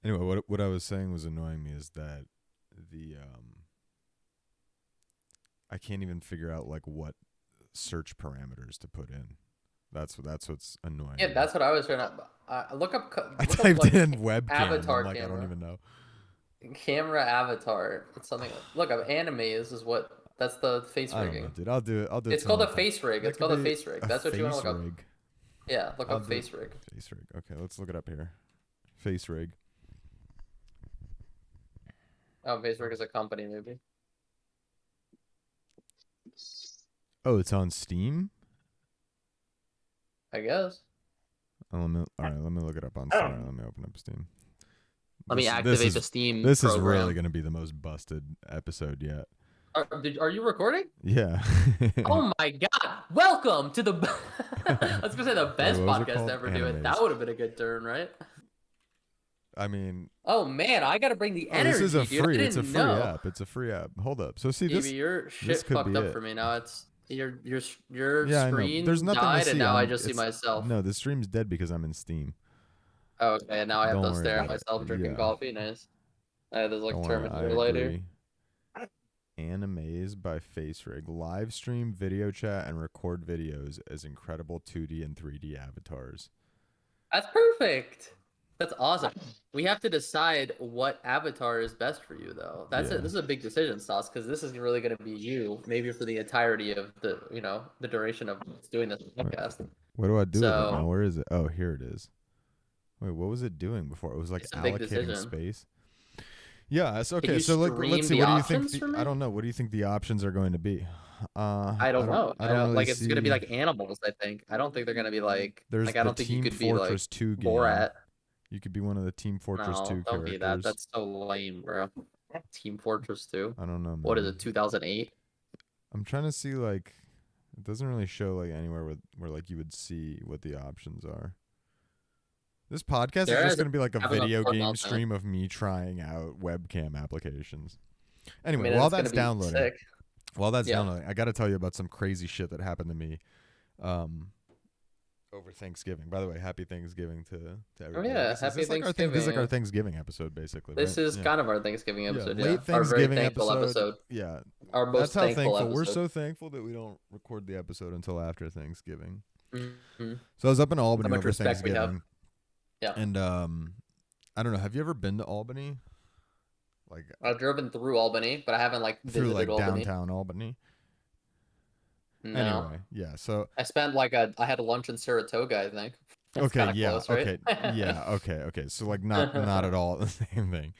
Anyway, what I was saying was annoying me is that the I can't even figure out like what search parameters to put in. That's what's annoying Yeah, me. that's what I was trying to. I Look up typed like in webcam. I'm avatar like, I don't camera, even know. camera avatar. It's something. Look up anime. This is what that's the face I don't know, rigging. dude. I'll do it. I'll do it It's some called a other time. face rig. That It's could called a be face rig. a That's what you want to face look up. rig. Yeah, look I'll up do face rig. face rig. Okay, let's look it up here. Face rig. Oh, face rig is a company maybe. Oh, it's on Steam. I guess. All right, let me look it up on Steam. All right, let me open up Steam. Let me This activate the is Steam this is really program. gonna be the most busted episode yet. Are you recording? Yeah. Oh my God! Welcome to the. I was gonna say the Wait, best what was it podcast to called? ever do it. That Animes. would have been a good turn, right? I mean, Oh man, I gotta bring the oh, this is a energy, dude. I free. It's a didn't free know. app. It's a free app. Hold up. So see Evie, this. your This shit could fucked be up it. for me now. Your Yeah, I know. There's screen nothing to died, and see. now I I'm. just see It's myself. no. The stream's dead because I'm in Steam. Oh, okay, now I have Don't to worry stare at about it. myself drinking Yeah. coffee. Nice. I have this Don't like worry. I Terminator later. agree. Animes by FaceRig. Live stream video chat and record videos as incredible 2D and 3D avatars. That's perfect. That's awesome. We have to decide what avatar is best for you, though. Yeah. This is a big decision, Stas, because this is really going to be you, maybe for the entirety of the duration of doing this Wait, podcast. what do I do with it now? So Where is it? Oh, here it is. Wait, what was it doing before? It was like it's a big allocating decision. space. Yeah, it's Can okay. you So like, let's stream see. the What do you think? options for I me? don't know. What do you think the options are going to be? I I don't don't. know. I I don't don't really like it's going to be see. like animals, I think. I don't think they're going to be There's like I the don't think you Team could be like Fortress 2 game. Borat. You could be one of the Team Fortress No, 2 don't be that. characters. That's so lame, bro. Team Fortress 2. I don't know, What is man. it, 2008? I'm trying to see like it doesn't really show like anywhere where like you would see what the options are. This podcast is There just is going to be like a having a video full game meltdown. stream of me trying out webcam applications. I Anyway, mean, while it's gonna that's be downloading, sick. Yeah. I got to tell you about some crazy shit that happened to me um, over Thanksgiving. By the way, happy Thanksgiving to Oh everybody. I yeah, guess is happy this like our thing? This is like our Thanksgiving. Thanksgiving episode, basically, right? This is Yeah, kind of our Thanksgiving yeah. episode, yeah. Late Our very Thanksgiving thankful episode. episode. Yeah, Our that's most how thankful thankful we're. episode. So thankful that we don't record the episode until after Thanksgiving. Mm-hmm. So I was up in How Albany much over respect we have. Thanksgiving, Yeah. and I don't know. Have you ever been to Albany? Like I've driven through Albany, but I haven't like through visited like Albany. downtown Albany? No. Anyway, yeah. So I spent I had a lunch in Saratoga, I think. That's okay, kind of yeah, close, right? okay, yeah, okay. So like not at all the same thing.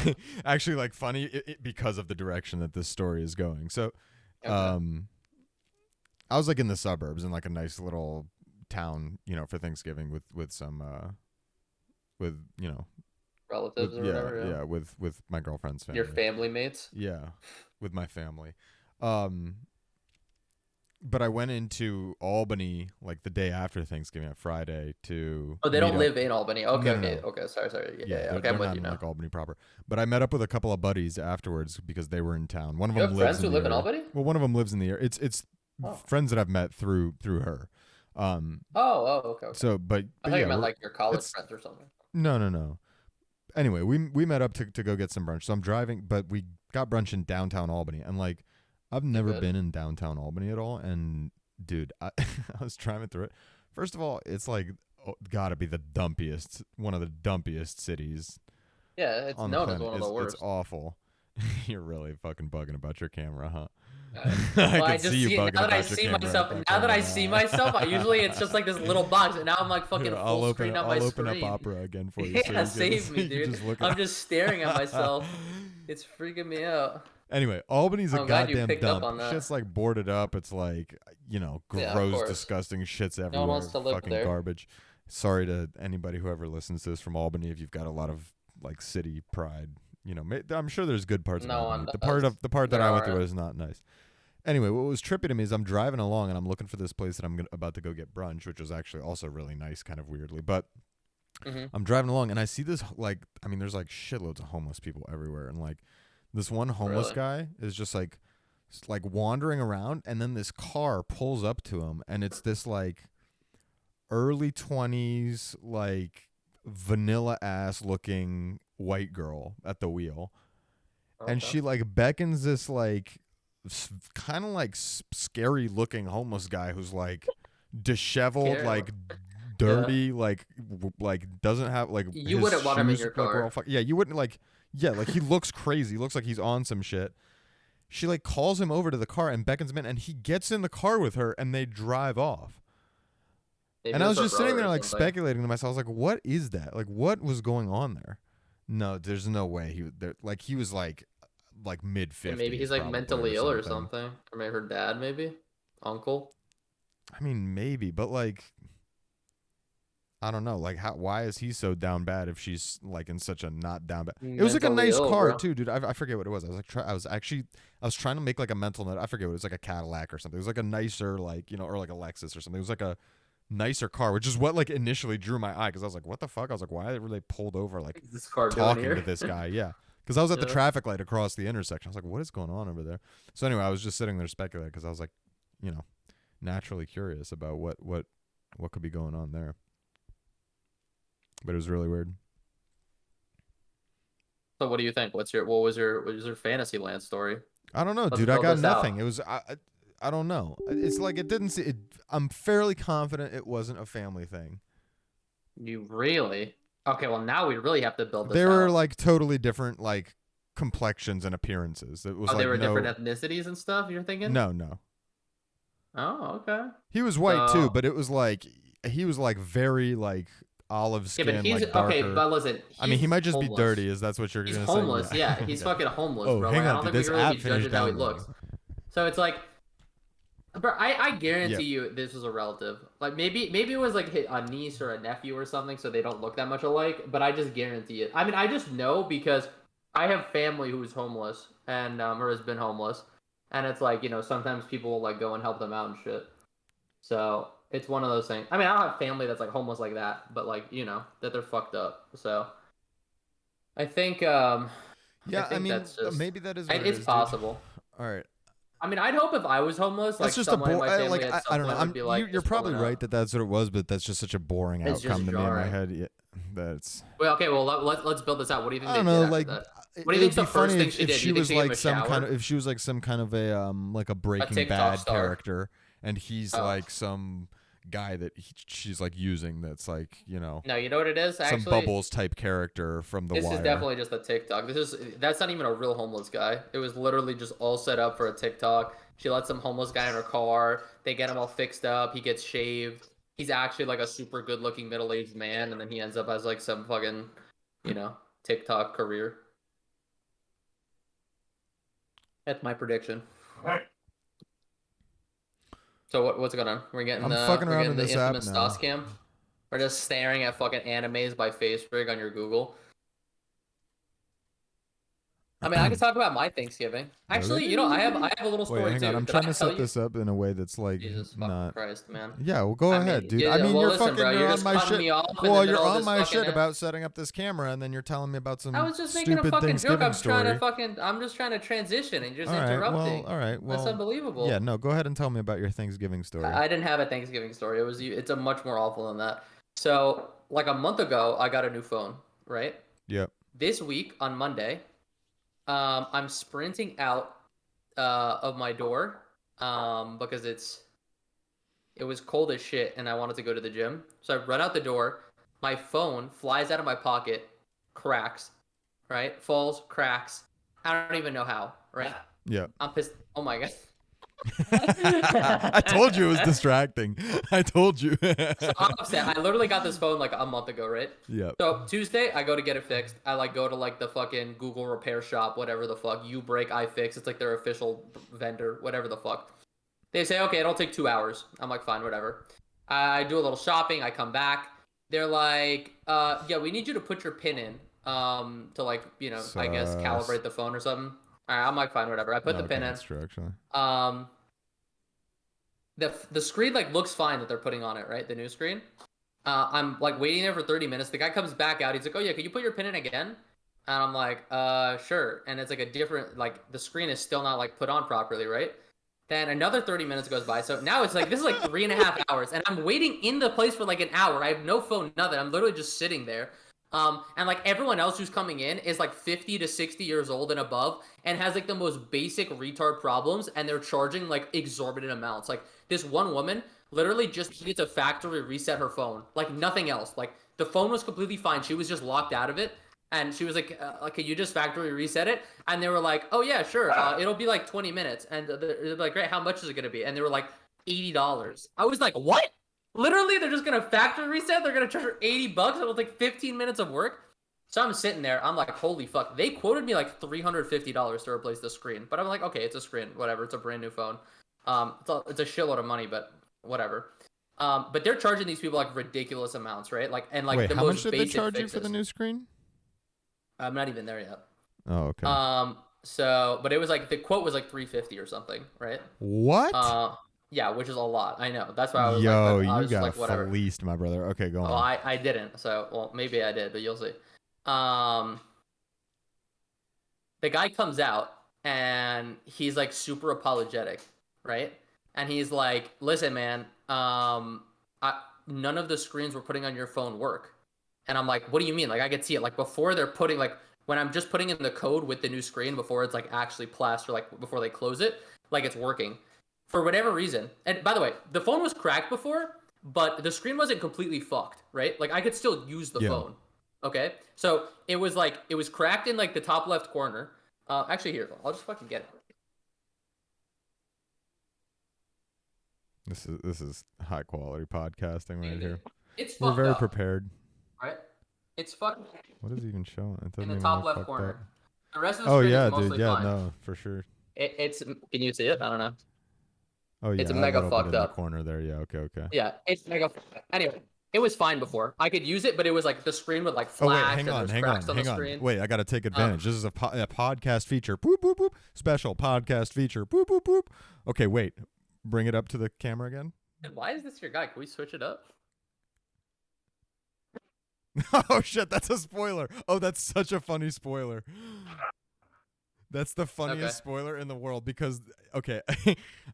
No. Actually, like funny because of the direction that this story is going. So, Okay. um, I was like in the suburbs in like a nice little town, for Thanksgiving with some with with Relatives or yeah whatever, yeah. yeah with my girlfriend's Your family. family mates. Yeah, with my family. Um, but I went into Albany like the day after Thanksgiving, on Friday, to Oh, they meet don't up. live in Albany. Okay, No, no, okay, no. okay. Sorry. Yeah, Yeah, yeah. they're Okay, I'm they're with not you in now. like Albany proper. But I met up with a couple of buddies afterwards because they were in town. One of You them have lives friends who in the live in area. Albany? Well, one of them lives in the area. It's Oh. friends that I've met through her. Um, Okay. so I but thought you yeah, meant like your college it's friends or something. no. Anyway, we met up to go get some brunch. So I'm driving, but we got brunch in downtown Albany, and like I've You never good? been in downtown Albany at all. And dude, I I was driving through it. First of all, it's like gotta be one of the dumpiest cities Yeah, it's on the known as planet. one of the It's worst. awful. You're really fucking bugging about your camera, huh? Uh, I well, I can see just you see it bugging now that I about your see camera at myself. that Now that point. I see myself, I usually it's just like this little box, and now I'm like Here, fucking full screen on my I'll open up screen. Opera again for you, so Yeah, you can save so me, you can dude. just look I'm at. just staring at myself. It's freaking me out. Anyway, Albany's a I'm glad you goddamn picked up dump. on that. Shit's like boarded up. It's like Yeah, of gross, course. disgusting shit's No one everywhere. wants to live Fucking there. garbage. Sorry to anybody who ever listens to this from Albany. If you've got a lot of like city pride, I'm sure there's good parts of No Albany. one does. The part that They're I all went through right. is not nice. Anyway, what was trippy to me is I'm driving along and I'm looking for this place that about to go get brunch, which was actually also really nice, kind of weirdly. But Mm-hmm. I'm driving along and I see this there's like shitloads of homeless people everywhere, and like this one homeless Really? guy is just like wandering around, and then this car pulls up to him, and it's this like early 20s, like vanilla ass looking white girl at the wheel, and Okay. she like beckons this like kind of like scary looking homeless guy who's like disheveled, Scary. like Yeah. dirty, like like doesn't have like You his wouldn't want him in shoes your like were all car. yeah, you wouldn't like yeah, like he looks crazy, looks like he's on some shit. She like calls him over to the car and beckons him in, and he gets in the car with her and they drive off. Maybe And it I was was her just sitting brother there or like something. speculating to myself, I was like, what is that? Like what was going on there? No, there's no way he there like he was like mid Yeah, maybe 50s he's like probably or mentally ill or something. something. Or maybe her dad, maybe. Uncle. I mean, maybe, but like I don't know, like how why is he so down bad if she's like in such a not down bad? It was like a Mentally nice ill, car bro. too, dude. I forget what it was. I was like I was trying to make like a mental note. I forget what it was, like a Cadillac or something. It was like a nicer like, you know, or like a Lexus or something. It was like a nicer car, which is what like initially drew my eye because I was like, what the fuck? I was like, why were they pulled over like What's this car doing talking to here? this guy? Yeah. Because I was at the Yeah. traffic light across the intersection. I was like, what is going on over there? So anyway, I was just sitting there speculating because I was like, you know, naturally curious about what could be going on there. But it was really weird. So what do you think? What was your Fantasyland story? I don't know, Let's dude. I build got this nothing. out. It was I don't know. It's like it didn't see. I'm fairly confident it wasn't a family thing. You really? Okay, well now we really have to build They this were out. like totally different, like complexions and appearances. It was Oh, they like were different no, ethnicities and stuff, you're thinking? no. Oh, okay. He was white too, So but it was like he was like very like olive yeah, but skin, he's like okay, darker. but listen, I mean, he he's might just be homeless. dirty. Is that's what you're He's gonna say? homeless, Yeah. yeah. He's Okay. fucking homeless, Oh, bro. hang Like I on, don't dude. think we This can really app be finished judging how he downloading. looks. So it's like bro, I guarantee Yep. you this was a relative. Like maybe it was like a niece or a nephew or something, so they don't look that much alike. But I just guarantee it. I mean, I just know because I have family who's homeless and or has been homeless, and it's like sometimes people will like go and help them out and shit. So it's one of those things. I mean, I don't have family that's like homeless like that, but like that they're fucked up. So I think um I Yeah, I think mean, that's just maybe that is what it it's is, dude. possible. All right. I mean, I'd hope if I was homeless, That's like just a someone in my like family at I some don't know. point would I'm be you like, you're just probably pulling right up. that that's what it was, but that's just such a boring It's just outcome to me in my jarring. head. Yeah, that's Well, okay, well let's build this out. What do you think I they don't did know. after Like that? What do it you would think's be the first funny thing she if did? Do she you think was she gave him like a some kind shower? of if she was like a A Breaking TikTok Bad star? character, and he's Oh like some guy that she's like using that's like no, you know what it is some actually. Bubbles type character from The This is Wire. definitely just a TikTok. That's not even a real homeless guy. It was literally just all set up for a TikTok. She lets some homeless guy in her car. They get him all fixed up. He gets shaved. He's actually like a super good looking middle aged man, and then he ends up as like some fucking, you know, TikTok career. That's my prediction. So what's going on? I'm fucking We're around getting in the this app infamous Stas now. cam. We're just staring at fucking animes by FaceBrig on your Google. I mean, I can talk about my Thanksgiving. Actually, I have a little Wait, story hang on. too. I'm Did I trying to tell set you? this up in a way that's like Jesus fucking not. Christ, man. Yeah, well, go I ahead, mean, dude. I yeah, mean, well, you're listen, fucking bro, you're you're on just my cutting shit. me off in the Well, you're middle of on this my fucking. shit about setting up this camera, and then you're telling me about I some was just making a stupid fucking joke. Thanksgiving story. I'm just trying to transition, and you're just All interrupting. right. That's Well, yeah. unbelievable. No, go ahead and tell me about your Thanksgiving story. I didn't have a Thanksgiving story. It's a much more awful than that. So, like a month ago, I got a new phone, right? Yep. This week on Monday, I'm sprinting out of my door because it was cold as shit and I wanted to go to the gym. So I run out the door. My phone flies out of my pocket, cracks, right? Falls, cracks. I don't even know how, right? Yep. I'm pissed. Oh my I told you it was god. distracting. I told you. So I'm upset. I literally got this phone like a month ago, right? Yep. So Tuesday, I go to get it fixed. I like go to like the fucking Google repair shop, whatever the fuck. You break, I fix. It's like their official vendor, whatever the fuck. They say, okay, it'll take 2 hours. I'm like, fine, whatever. I do a little shopping. I come back. They're like, yeah, we need you to put your pin in, to like, I guess Sus. calibrate the phone or something. All right, I'm like, fine, whatever. I put the Okay, pin in. that's true actually. Um, the screen like looks fine that they're putting on it, right? The new screen. I'm like waiting there for 30 minutes. The guy comes back out. He's like, "Oh yeah, can you put your pin in again?" And I'm like, "Sure." And it's like a different like the screen is still not like put on properly, right? Then another 30 minutes goes by. So now it's like, this is like 3.5 hours. And I'm waiting in the place for like an hour. I have no phone, nothing. I'm literally just sitting there. And like everyone else who's coming in is like 50 to 60 years old and above and has like the most basic retard problems. And they're charging like exorbitant amounts. Like this one woman literally just needed to factory reset her phone. Like nothing else. Like the phone was completely fine. She was just locked out of it. And she was like, can you just factory reset it? And they were like, oh, yeah, sure. It'll be like 20 minutes. And they're like, great, how much is it going to be? And they were like, $80. I was like, what? Literally, they're just going to factory reset? They're going to charge her $80? It'll take 15 minutes of work? So I'm sitting there. I'm like, holy fuck. They quoted me like $350 to replace the screen. But I'm like, okay, it's a screen. Whatever. It's a brand new phone. It's a shitload of money, but whatever. But they're charging these people like ridiculous amounts, right? Like, and like Wait, the how most much did they basic charge you fixes. for the new screen? I'm not even there yet. Oh, okay. So, but it was like the quote was like 350 or something, right? What? Yeah, which is a lot. I know. That's why I was Yo, like, I you was got like, whatever. fleeced, my brother. Okay, go Oh, on. I didn't. So, well, maybe I did, but you'll see. Um, the guy comes out and he's like super apologetic, right? And he's like, "Listen, man, none of the screens we're putting on your phone work." And I'm like, "What do you mean? Like, I could see it. Like before they're putting like when I'm just putting in the code with the new screen before it's like actually plastered, like before they close it, like it's working for whatever reason." And by the way, the phone was cracked before, but the screen wasn't completely fucked, right? Like I could still use the Yeah. phone. Okay, so it was like it was cracked in like the top left corner. Actually, here I'll just fucking get it. This is high quality podcasting right here. It's We're fucked very up, prepared. right? It's fucked What is it even showing? It in doesn't the even top look left fucked corner. up. The rest of the Oh screen yeah, is dude. mostly Yeah, fine. no, for sure. It's can you see it? I don't know. Oh yeah, It's a a mega little bit fucked in the up. corner there. Yeah, okay. Yeah, it's mega. Anyway, it was fine before. I could use it, but it was like the screen would like Oh wait, flash hang and on, there's hang cracks on, on the hang on. screen. Wait, I got to take advantage. This is a podcast feature. Boop boop boop. Special podcast feature. Boop boop boop. Okay, wait. Bring it up to the camera again. Why is this your guy? Can we switch it up? Oh shit, that's a spoiler. Oh, that's such a funny spoiler. That's the funniest spoiler in the world because okay,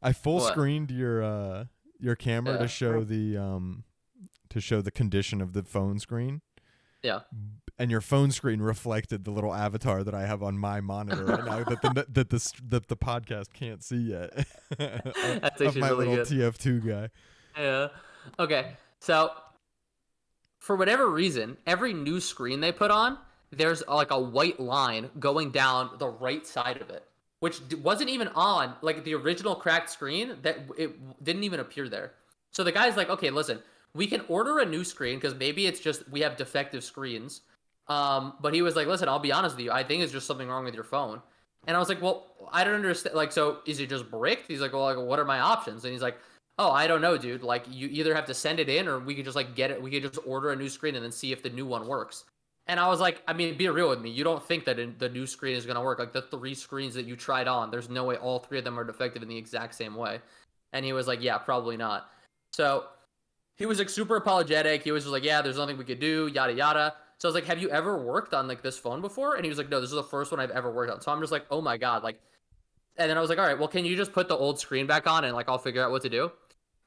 I full What? screened your camera Yeah. to show the condition of the phone screen. Yeah. And your phone screen reflected the little avatar that I have on my monitor right now that the podcast can't see yet. That's of actually my really little good. TF2 guy. Yeah. Okay. So for whatever reason, every new screen they put on, there's like a white line going down the right side of it, which wasn't even on like the original cracked screen. That it didn't even appear there. So the guy's like, okay, listen, we can order a new screen because maybe it's just we have defective screens. But he was like, listen, I'll be honest with you, I think it's just something wrong with your phone. And I was like, well, I don't understand. Like, so is it just bricked? He's like, well, like, what are my options? And he's like, oh, I don't know, dude. Like, you either have to send it in or we could just like get it. We could just order a new screen and then see if the new one works. And I was like, I mean, be real with me. You don't think that the new screen is going to work. Like the 3 screens that you tried on, there's no way all 3 of them are defective in the exact same way. And he was like, yeah, probably not. So he was like super apologetic. He was just like, yeah, there's nothing we could do, yada, yada. So I was like, have you ever worked on like this phone before? And he was like, no, this is the first one I've ever worked on. So I'm just like, oh my God. Like, and then I was like, all right, well, can you just put the old screen back on and like I'll figure out what to do?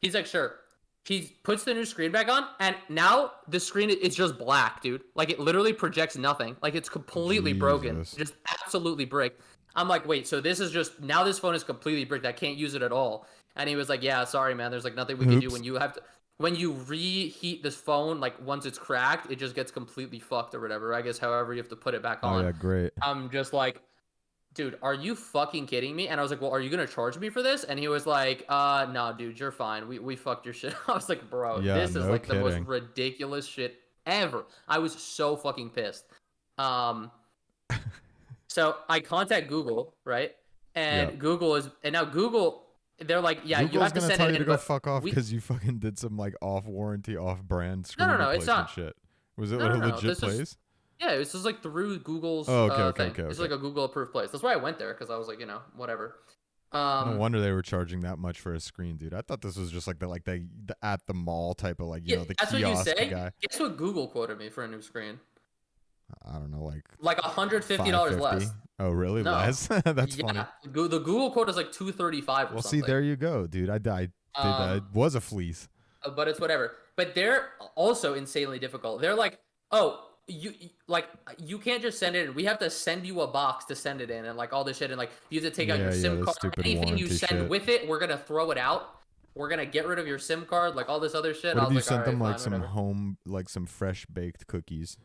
He's like, sure. He puts the new screen back on, and now the screen is just black, dude. Like it literally projects nothing. Like it's completely broken, Jesus. just absolutely bricked. I'm like, wait, so this is just now this phone is completely bricked. I can't use it at all. And he was like, yeah, sorry, man. There's like nothing we can do when you have to. When you reheat this phone, like once it's cracked, it just gets completely fucked or whatever. I guess however you have to put it back Oh on. yeah, great. I'm just like, dude, are you fucking kidding me? And I was like, well, are you gonna charge me for this? And he was like, no, dude, you're fine. We fucked your shit. I was like, bro, Yeah, this is no like the most kidding. ridiculous shit ever. I was so fucking pissed. So I contact Google, right? And Yep. Google is, and now Google, they're like, yeah, you Google's have to gonna send tell it you in, to go but fuck off we, because you fucking did some like off warranty, off brand screen no, it's replacement not. shit. Was it No, like a no, no. legit This place? is yeah. This is like through Google's Oh, okay, thing. It's like a Google approved place. That's why I went there because I was like, whatever. No wonder they were charging that much for a screen, dude. I thought this was just like the at the mall type of like Yeah, the that's what you kiosk say. guy. Guess what Google quoted me for a new screen? I don't know, Like $150 $5.50. less. Oh, really? No. Less? That's funny. Yeah, the Google quote is like 235 or Well, see, something. there you go, dude. I did. It Um, was a fleece. but it's whatever. But they're also insanely difficult. They're like, oh, you can't just send it in. We have to send you a box to send it in, and like all this shit, and like you have to take out your Yeah, SIM the card. stupid Anything you warranty send shit. with it, we're gonna throw it out. We're gonna get rid of your SIM card, like all this other shit. And What I if was you like, all sent them right, like fine, some whatever. some fresh baked cookies?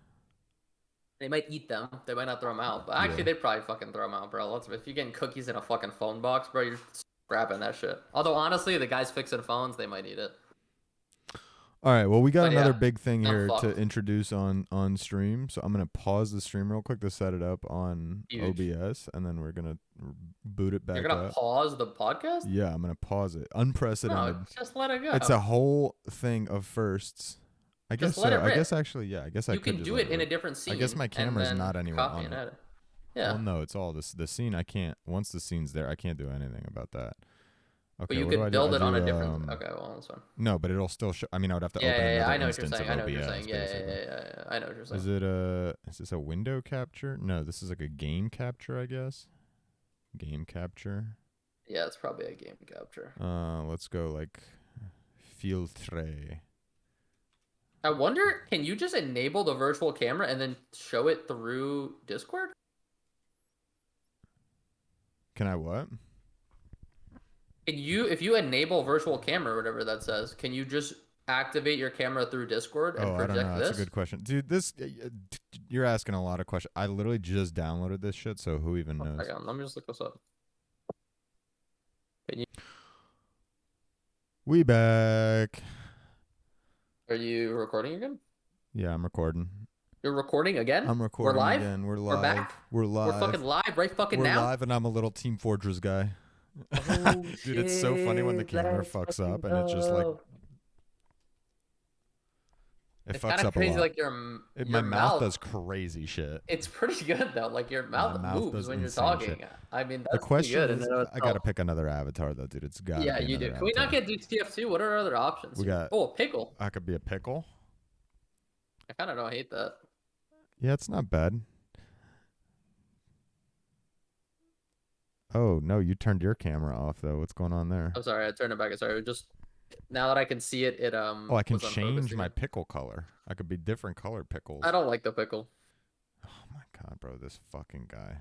They might eat them. They might not throw them out. But actually, Yeah. they'd probably fucking throw them out, bro. If you're getting cookies in a fucking phone box, bro, you're scrapping that shit. Although honestly, the guys fixing phones, they might eat it. All right. Well, we got But another yeah, big thing I'm here to fucked. introduce on stream. So I'm gonna pause the stream real quick to set it up on Huge. OBS, and then we're gonna boot it You're back gonna up. pause the podcast? Yeah, I'm gonna pause it. No, Unprecedented. just let it go. It's a whole thing of firsts. I guess Just let so. it I guess rip. actually, yeah. I guess I You could can just do let it it in a rip. different scene. I guess my and camera's then not anywhere copy on and it. edit. Yeah. Well, no, it's all this. The scene, I can't. Once the scene's there, I can't do anything about that. But Okay, you what do I could do? build it on a different. Okay, well, that's fine. No, but it'll still show. I mean, I would have to Yeah, open yeah, yeah. another I know what you're instance saying. of I know what you're OBS, saying. Yeah, yeah, basically. yeah, yeah, yeah. I know what you're saying. Is this a window capture? No, this is like a game capture, I guess. Game capture. Yeah, it's probably a game capture. Let's go like filtre. I wonder, can you just enable the virtual camera and then show it through Discord? Can I what? Can you, if you enable virtual camera or whatever that says, can you just activate your camera through Discord and Oh, I don't know. project That's a this? good question, dude. You're asking a lot of questions. I literally just downloaded this shit, so who even knows? Hang on, let me just look this up. Can you, We back. are you recording again? Yeah, I'm recording. You're recording again? I'm recording We're live? again. We're We're live. back? We're live. We're fucking live right fucking We're now? live, and I'm a little Team Fortress guy. Oh, Dude, it's so funny when the shit, camera let's fucks fucking up, and it's just like go. it It's fucks kind of up a crazy, lot. like your My mouth does crazy shit. It's pretty good though. Like your mouth, mouth moves does when you're insane talking. shit. I mean, The that's pretty question good. is, in and of I gotta itself. pick another avatar though, dude. It's gotta Yeah, be you do. another Can we not avatar. get TF2? What are our other options? We got. Oh, pickle. I could be a pickle. I kind of don't hate that. Yeah, it's not bad. Oh no, you turned your camera off though. What's going on there? I'm sorry, I turned it back. Sorry, it just now that I can see it, Oh, I can was change unfocused my again. pickle color. I could be different colored pickles. I don't like the pickle. Oh my god, bro, this fucking guy.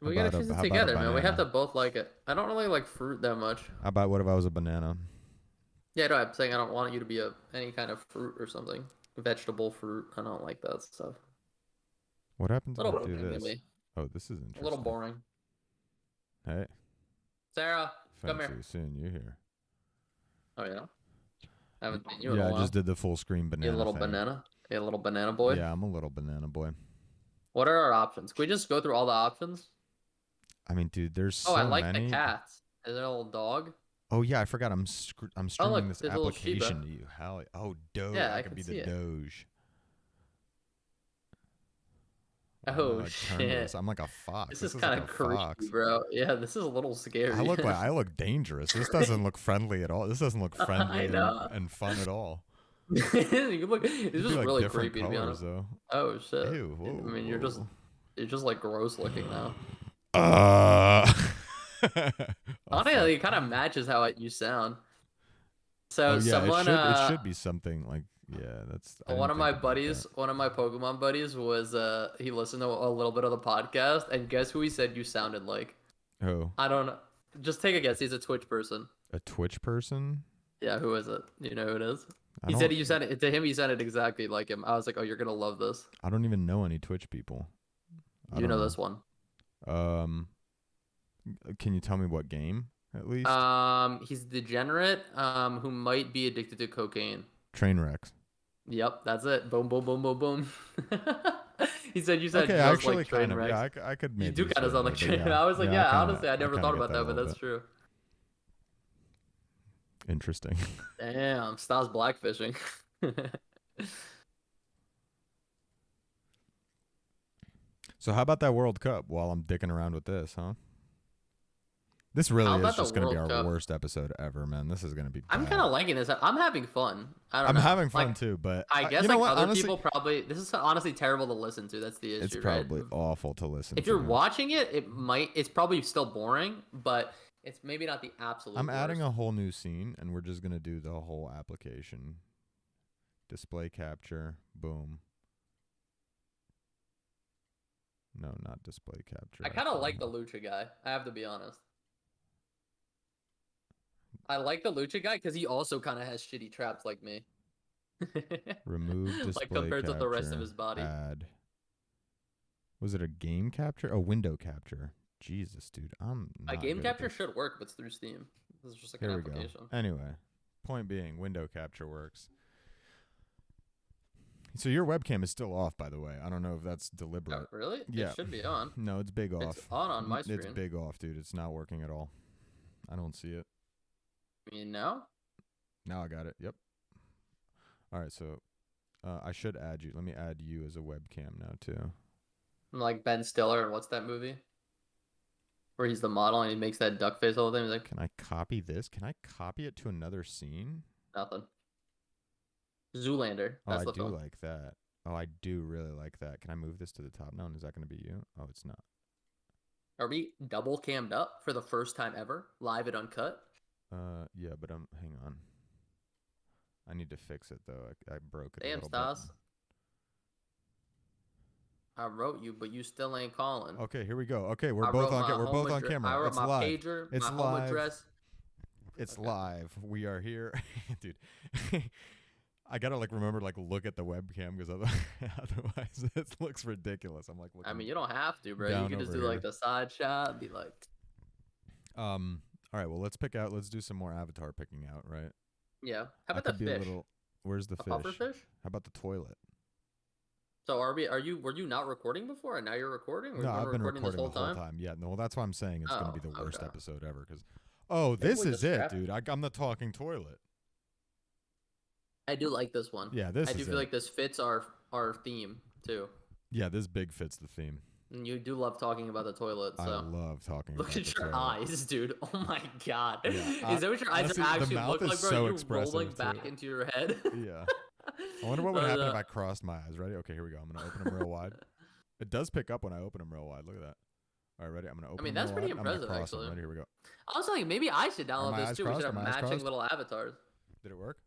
We gotta choose it how about a together, man. We have to banana? both like it. I don't really like fruit that much. How about what if I was a banana? Yeah, no, I'm saying I don't want you to be any kind of fruit or something. Vegetable fruit. I don't like that stuff. What happens A if I little do boring, this? maybe. Oh, this is interesting. A little boring. Hey, Sarah, come fancy here. seeing you here. Oh yeah. I haven't seen you in a Yeah, I while. just did the full screen banana. You little thing. banana. You little banana boy. Yeah, I'm a little banana boy. What are our options? Can we just go through all the options? I mean, dude, there's so Oh, I like many. the cats. Is there a little dog? Oh yeah, I forgot. I'm Oh, streaming look, this there's a little Shiba. application to you. Hell, oh Doge. Yeah, I I could can be see the it. Doge. I'm Oh gonna, turn to shit. this. I'm like a fox. This is like kind a of creepy, fox. bro. Yeah, this is a little scary. I look dangerous. This doesn't look friendly at all. This doesn't look friendly I know. and fun at all. You look. It's It'd just be like really different creepy to be colors honest. though. Oh shit. Ew, whoa, I mean, you're just like gross looking now. Uh. Honestly, it kind of matches how you sound. So Oh yeah, someone, it should be something like That's I one didn't of my think about buddies, that. one of my Pokemon buddies was he listened to a little bit of the podcast, and guess who he said you sounded like? Oh, I don't know. Just take a guess. He's a Twitch person. a Twitch person? Yeah, who is it? Do you know who it is? I He don't. said you sounded to him. He sounded exactly like him. I was like, oh, you're gonna love this. I don't even know any Twitch people. I You don't know this one. Can you tell me what game at least? He's degenerate. Who might be addicted to cocaine. Trainwrecks. Yep, that's it. Boom, boom, boom, boom, boom. He said you said Okay, just actually, like kind of. Trainwrecks. Yeah, I could You maybe. do kind of sound like sort Train. yeah. I was like, Yeah, yeah, honestly, I never kinda thought get about that a that, but little that's bit. true. Interesting. Damn, Stas blackfishing. So how about that World Cup while I'm dicking around with this, huh? This How really is about the just going to be World our Cup? worst episode ever, man. This is going to be I'm bad. kind of liking this. I'm having fun. I don't I'm know. having fun Like, too, but I guess you know like what? other Honestly, people probably. This is honestly terrible to listen to. That's the it's issue, right? probably awful to listen If you're to. watching it, it's probably still boring, but it's maybe not the absolute I'm adding worst. a whole new scene, and we're just going to do the whole application. Display capture, boom. No, not display capture. I kind of like the Lucha guy. I have to be honest. I like the Lucha guy because he also kind of has shitty traps like me. Remove Like display compared to the rest of capture. his body. Add. Was it a game capture? A window capture. Jesus, dude, I'm A not game good at capture this. should work, but it's through Steam. This is just like Here an we go. application. Anyway, point being, window capture works. So your webcam is still off, by the way. I don't know if that's deliberate. Oh, really? Yeah. It should be on. No, it's big off. It's on my screen. It's big off, dude. It's not working at all. I don't see it. You know? Now I got it. Yep. All right, so I should add you. Let me add you as a webcam now, too. Like Ben Stiller, and what's that movie? Where he's the model and he makes that duck face all the time. He's like, Can I copy this? Can I copy it to another scene? nothing. Zoolander. Oh, That's I the do film. like that. Oh, I do really like that. Can I move this to the top now? And is that going to be you? Oh, it's not. Are we double cammed up for the first time ever? Live and uncut? Yeah, but hang on. I need to fix it though. I broke it a Damn, little Stas. bit. I wrote you, but you still ain't calling. Okay, here we go. Okay, we're I both wrote on my we're home both on address- camera. I wrote It's my live. pager, It's my live. home address. It's Okay. live. We are here, dude. I gotta remember look at the webcam because otherwise it looks ridiculous. I'm looking. I mean, you don't have to, bro. You down can just over do here. the side shot and be like, All right. Well, let's do some more avatar picking out. Right. yeah. How I about could the be a fish? little. Where's the A fish? puffer fish? How about the toilet? So were you not recording before and now you're recording? Or No, you've I've been recording this the whole whole time? time. Yeah, no, that's why I'm saying it's going to be the worst okay. episode ever. Because, oh, Maybe this we is just it, scrap- dude. I'm the talking toilet. I do like this one. Yeah, this I do is feel it. like this fits our theme too. Yeah, this big fits the theme. And you do love talking about the toilet, so I love talking look about at the your toilet. eyes, dude. Oh my god. Yeah, Is that what your eyes honestly, are the actually mouth look is like, bro? so You're expressive, rolling too. back into your head. Yeah. I wonder what would happen if I crossed my eyes. Ready? Okay, here we go. I'm going to open them real wide. It does pick up when I open them real wide. Look at that. All right, ready? I'm going to open them that's real pretty wide. I'm gonna impressive, cross them. actually. Ready? Here we go. I was thinking maybe I should download my this eyes too. We should crossed? have Are my eyes matching crossed? little avatars. Did it work?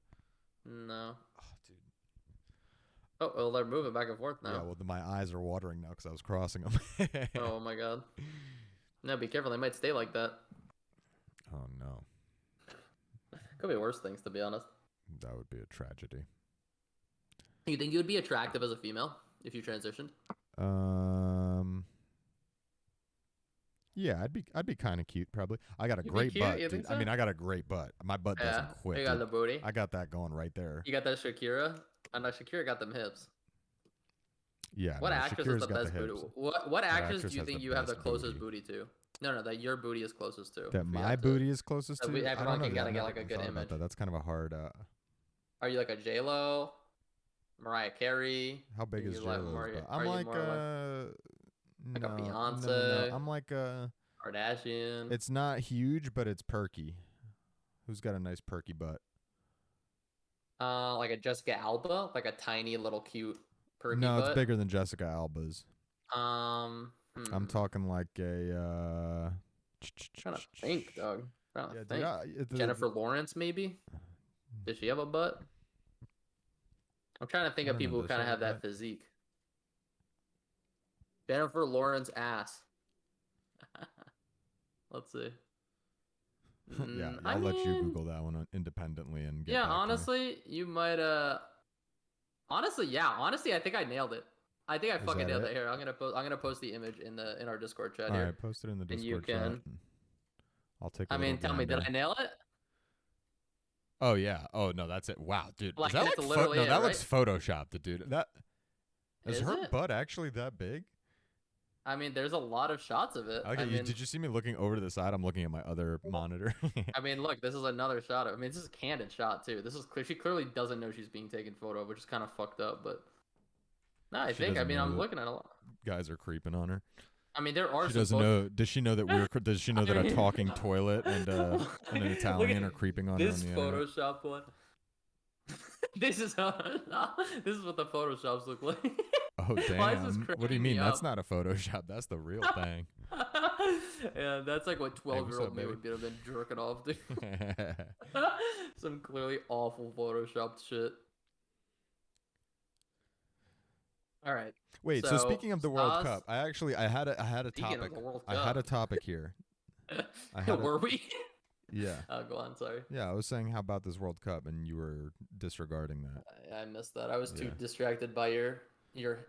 No. Oh, dude. Oh, well, they're moving back and forth now. Yeah, well, my eyes are watering now because I was crossing them. Oh my god. No, be careful. They might stay like that. Oh, no. Could be worse things, to be honest. That would be a tragedy. You think you would be attractive as a female if you transitioned? Yeah, I'd be kind of cute probably. I got a You'd be great cute? butt, You dude. think I so? mean, I got a great butt. My butt doesn't quit. You got dude. the booty. I got that going right there. You got that Shakira. I know Shakira got them hips. Yeah. What no, actress Shakira's has the got best hips. booty? What actress actress do you has think the you have the best closest booty? booty to? No, that your booty is closest to. That my booty is closest So to. we- I everyone don't know. can dude. kinda I've get, never like, a even good thought about image. that. That's kind of a hard. Are you like a J Lo, Mariah Carey? How big Are is you like J-Lo's more- butt? are I'm you like more like a no, Beyonce? No. I'm like Kardashian? It's not huge, but it's perky. Who's got a nice perky butt? Like a Jessica Alba, like a tiny little cute perky No, butt. it's bigger than Jessica Alba's. I'm I'm talking like a. trying to think, dog. Trying to Yeah, think. dude, Jennifer Lawrence, maybe. Does she have a butt? I'm trying to think I of don't know, people who does she kind of have have a that physique. Jennifer Lawrence ass. Let's see. Yeah, I I'll let you mean, Google that one independently and get Yeah, back to me. honestly, you might honestly, yeah, honestly, I think I nailed it. I think I fucking that nailed it? it. Here, I'm gonna post the image in our Discord chat All here. right, post it in the And you Discord chat. can- I'll take. I mean, tell me, did I nail it? Oh yeah. Oh no, that's it. Wow, dude. Like, Is that that's like literally no? it, That looks right? photoshopped, dude. That is her it? butt actually that big? I mean, there's a lot of shots of it. Okay, I mean, did you see me looking over to the side? I'm looking at my other monitor. I mean, look, this is another shot. I mean, this is a candid shot too. This is clear. She clearly doesn't know she's being taken photo of, which is kind of fucked up. But no, I She think. I doesn't mean, know I'm that looking at a lot. Guys are creeping on her. I mean, there are She some doesn't photos. know. Does she know that we're? Does she know I that a mean, talking toilet and an look Italian at are creeping on her on this the internet? Photoshop one. This is how. This is what the Photoshops look like. Oh Why is this damn! What do you cracking mean? me That's up? not a Photoshop. That's the real thing. Yeah, that's like what Hey, 12 what's year up, old me baby? would be have been jerking off to. Some clearly awful photoshopped shit. All right. Wait. So So, speaking of the World Stas, Cup, I had a speaking of topic. the World I had a Cup, topic here. I had a were we? yeah. Oh, go on. Sorry. Yeah, I was saying how about this World Cup, and you were disregarding that. I missed that. I was too Yeah, distracted by your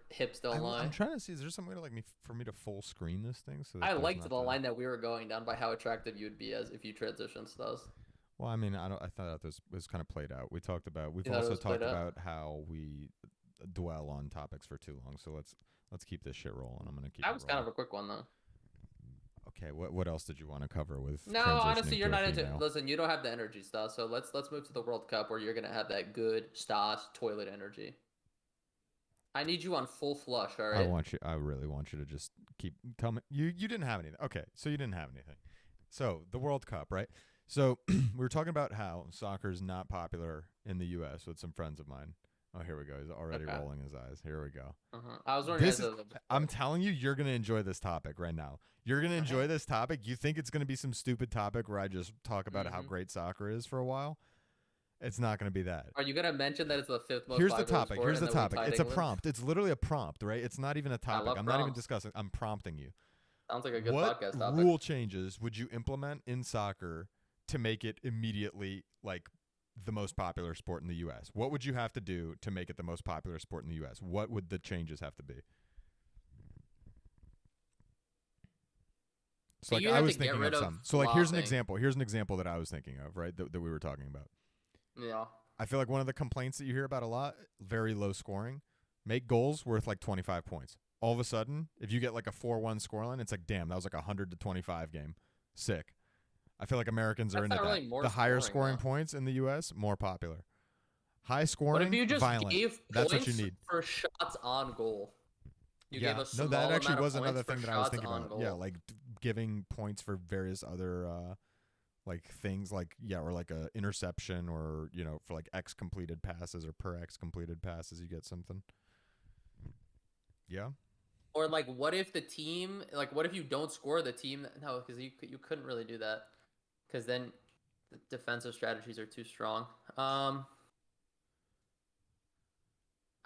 hips don't I'm lie. trying to see. Is there some way to for me to full screen this thing so I that there's liked not the the? line that we were going down by how attractive you'd be as if you transitioned, Stas. Well, I mean, I don't. I thought this was kind of played out. We talked about. We've You thought it also was played talked out? about how we dwell on topics for too long. So let's keep this shit rolling. I'm gonna keep That it was kind of rolling. a quick one though. Okay. What else did you want to cover with No, honestly, transitioning you're to a not into. female? Listen, you don't have the energy, Stas. So let's move to the World Cup where you're gonna have that good Stas toilet energy. I need you on full flush, all I right? want you. I really want you to just keep tell me. You didn't have anything. Okay, so you didn't have anything. So the World Cup, right? So we were talking about how soccer is not popular in the U.S. with some friends of mine. Oh, here we go. He's already Okay. rolling his eyes. Here we go. I was wondering This as is. a I'm telling you, you're gonna enjoy this topic right now. You're gonna okay. enjoy this topic. You think it's gonna be some stupid topic where I just talk about how hmm great soccer is for a while? It's not gonna be that. Are you gonna mention that it's the fifth most Here's the popular topic. sport Here's and the that we topic. tied It's a England? prompt. It's literally a prompt, right? It's not even a I topic. love I'm not even prompts. discussing. I'm prompting you. Sounds like a good What podcast topic. rule changes would you implement in soccer to make it immediately like the most popular sport in the US? What would you have to do to make it the most popular sport in the US? What would the changes have to be? So like You'd I have to was get thinking rid of of some. So like here's an flopping. example. Here's an example that I was thinking of, right? That we were talking about. Yeah. I feel like one of the complaints that you hear about a lot, very low scoring, make goals worth like 25 points. All of a sudden, if you get like a 4-1 scoreline, it's like, damn, that was like a 100 to 25 game. Sick. I feel like Americans are That's into not that. really more The higher scoring scoring though. points in the US, more popular. High What if scoring, you just violent. gave That's what you points need. for shots on goal? You gave Yeah. a No, that small actually amount of was points another for thing that I was shots thinking on about. Yeah, goal. like giving points for various other like things like or like a interception or for like X completed passes or per X completed passes you get something. Yeah. Or like, what if the team, like, what if you don't score the team? No, because you couldn't really do that because then the defensive strategies are too strong. I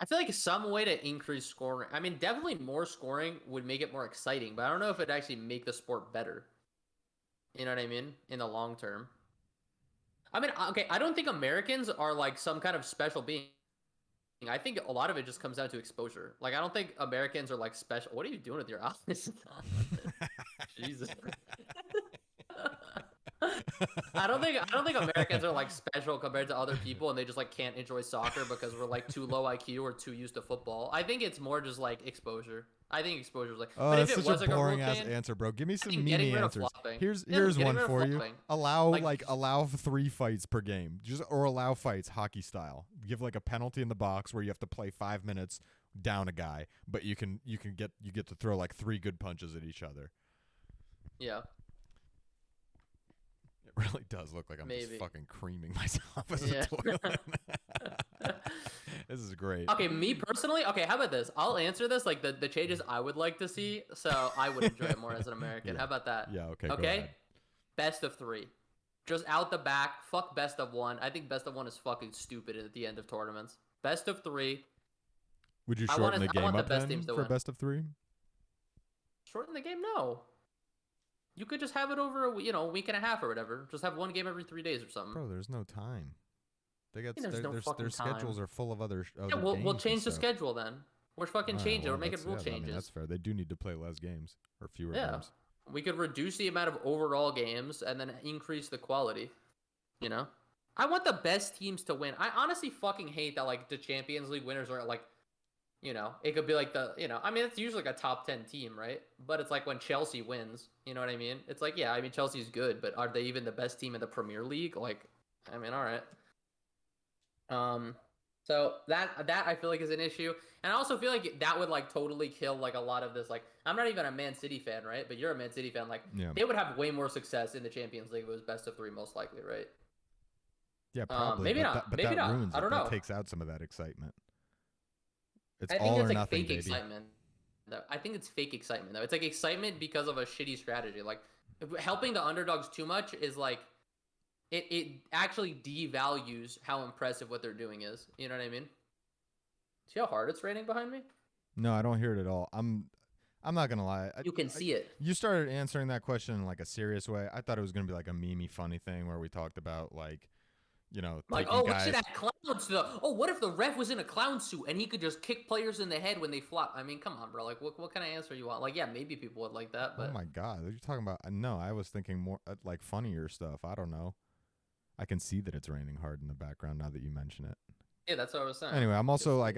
feel like some way to increase scoring. I mean, definitely more scoring would make it more exciting, but I don't know if it'd actually make the sport better. You know what I mean? In the long term. I mean, okay, I don't think Americans are like some kind of special being. I think a lot of it just comes down to exposure. Like, I don't think Americans are like special. What are you doing with your eyes? Jesus. I don't think Americans are like special compared to other people and they just like can't enjoy soccer because we're like too low IQ or too used to football. I think it's more just like exposure. I think exposure is like, Oh, but if that's it such a was like a rule boring ass change, answer, bro. Give me I some think meaty getting rid of answers. flopping. Yeah, Here's getting one rid of for you. flopping. Like Allow 3 fights per game. Just or allow fights hockey style. Give like a penalty in the box where you have to play 5 minutes down a guy, but you get to throw like 3 good punches at each other. yeah, It really does look like I'm just maybe. fucking creaming myself as a Yeah. toilet. This is great. Okay, me personally, okay, how about this? I'll answer this like the changes I would like to see, so I would enjoy it more as an American. How Yeah. about that? Yeah, okay, go Okay? ahead. Best of three. Just out the back. Fuck best of one. I think best of one is fucking stupid at the end of tournaments. Best of three. Would you I shorten want the I game want the up best teams then to for win. best of 3? Shorten the game? No. You could just have it over a week and a half or whatever. Just have one game every 3 days or something. Bro, there's no time. They got There's no their fucking schedules time. are full of Yeah, other we'll games and change the stuff. schedule then. We're fucking All right, change it. We're well, making rule I mean that's changes. fair. They do need to play less games or fewer Yeah. games. We could reduce the amount of overall games and then increase the quality. You know? I want the best teams to win. I honestly fucking hate that like the Champions League winners are like, it could be like I mean, it's usually like a top 10 team, right? But it's like when Chelsea wins, you know what I mean? It's like, yeah, I mean, Chelsea's good, but are they even the best team in the Premier League? Like, I mean, all right. So that I feel like is an issue, and I also feel like that would like totally kill like a lot of this. Like I'm not even a Man City fan, right? But you're a Man City fan. Like Yeah. they would have way more success in the Champions League if it was best of three, most likely, right? Yeah, probably, Maybe but not. that Maybe not. ruins I it. don't That know. takes out some of that excitement. It's I think all it's or like nothing, fake baby. excitement. Though. I think it's fake excitement though. It's like excitement because of a shitty strategy. Like helping the underdogs too much is like it actually devalues how impressive what they're doing is. You know what I mean? See how hard it's raining behind me? No, I don't hear it at all. I'm not gonna lie. You can see it. You started answering that question in like a serious way. I thought it was gonna be like a memey funny thing where we talked about like, Like, taking oh, we should guys. add clowns to the. Oh, what if the ref was in a clown suit and he could just kick players in the head when they flop? I mean, come on, bro. Like, what kind of answer you want? Like, yeah, maybe people would like that, Oh but my god, what are you talking about? No, I was thinking more like funnier stuff. I don't know. I can see that it's raining hard in the background now that you mention it. yeah, that's what I was saying. Anyway, I'm also Just, like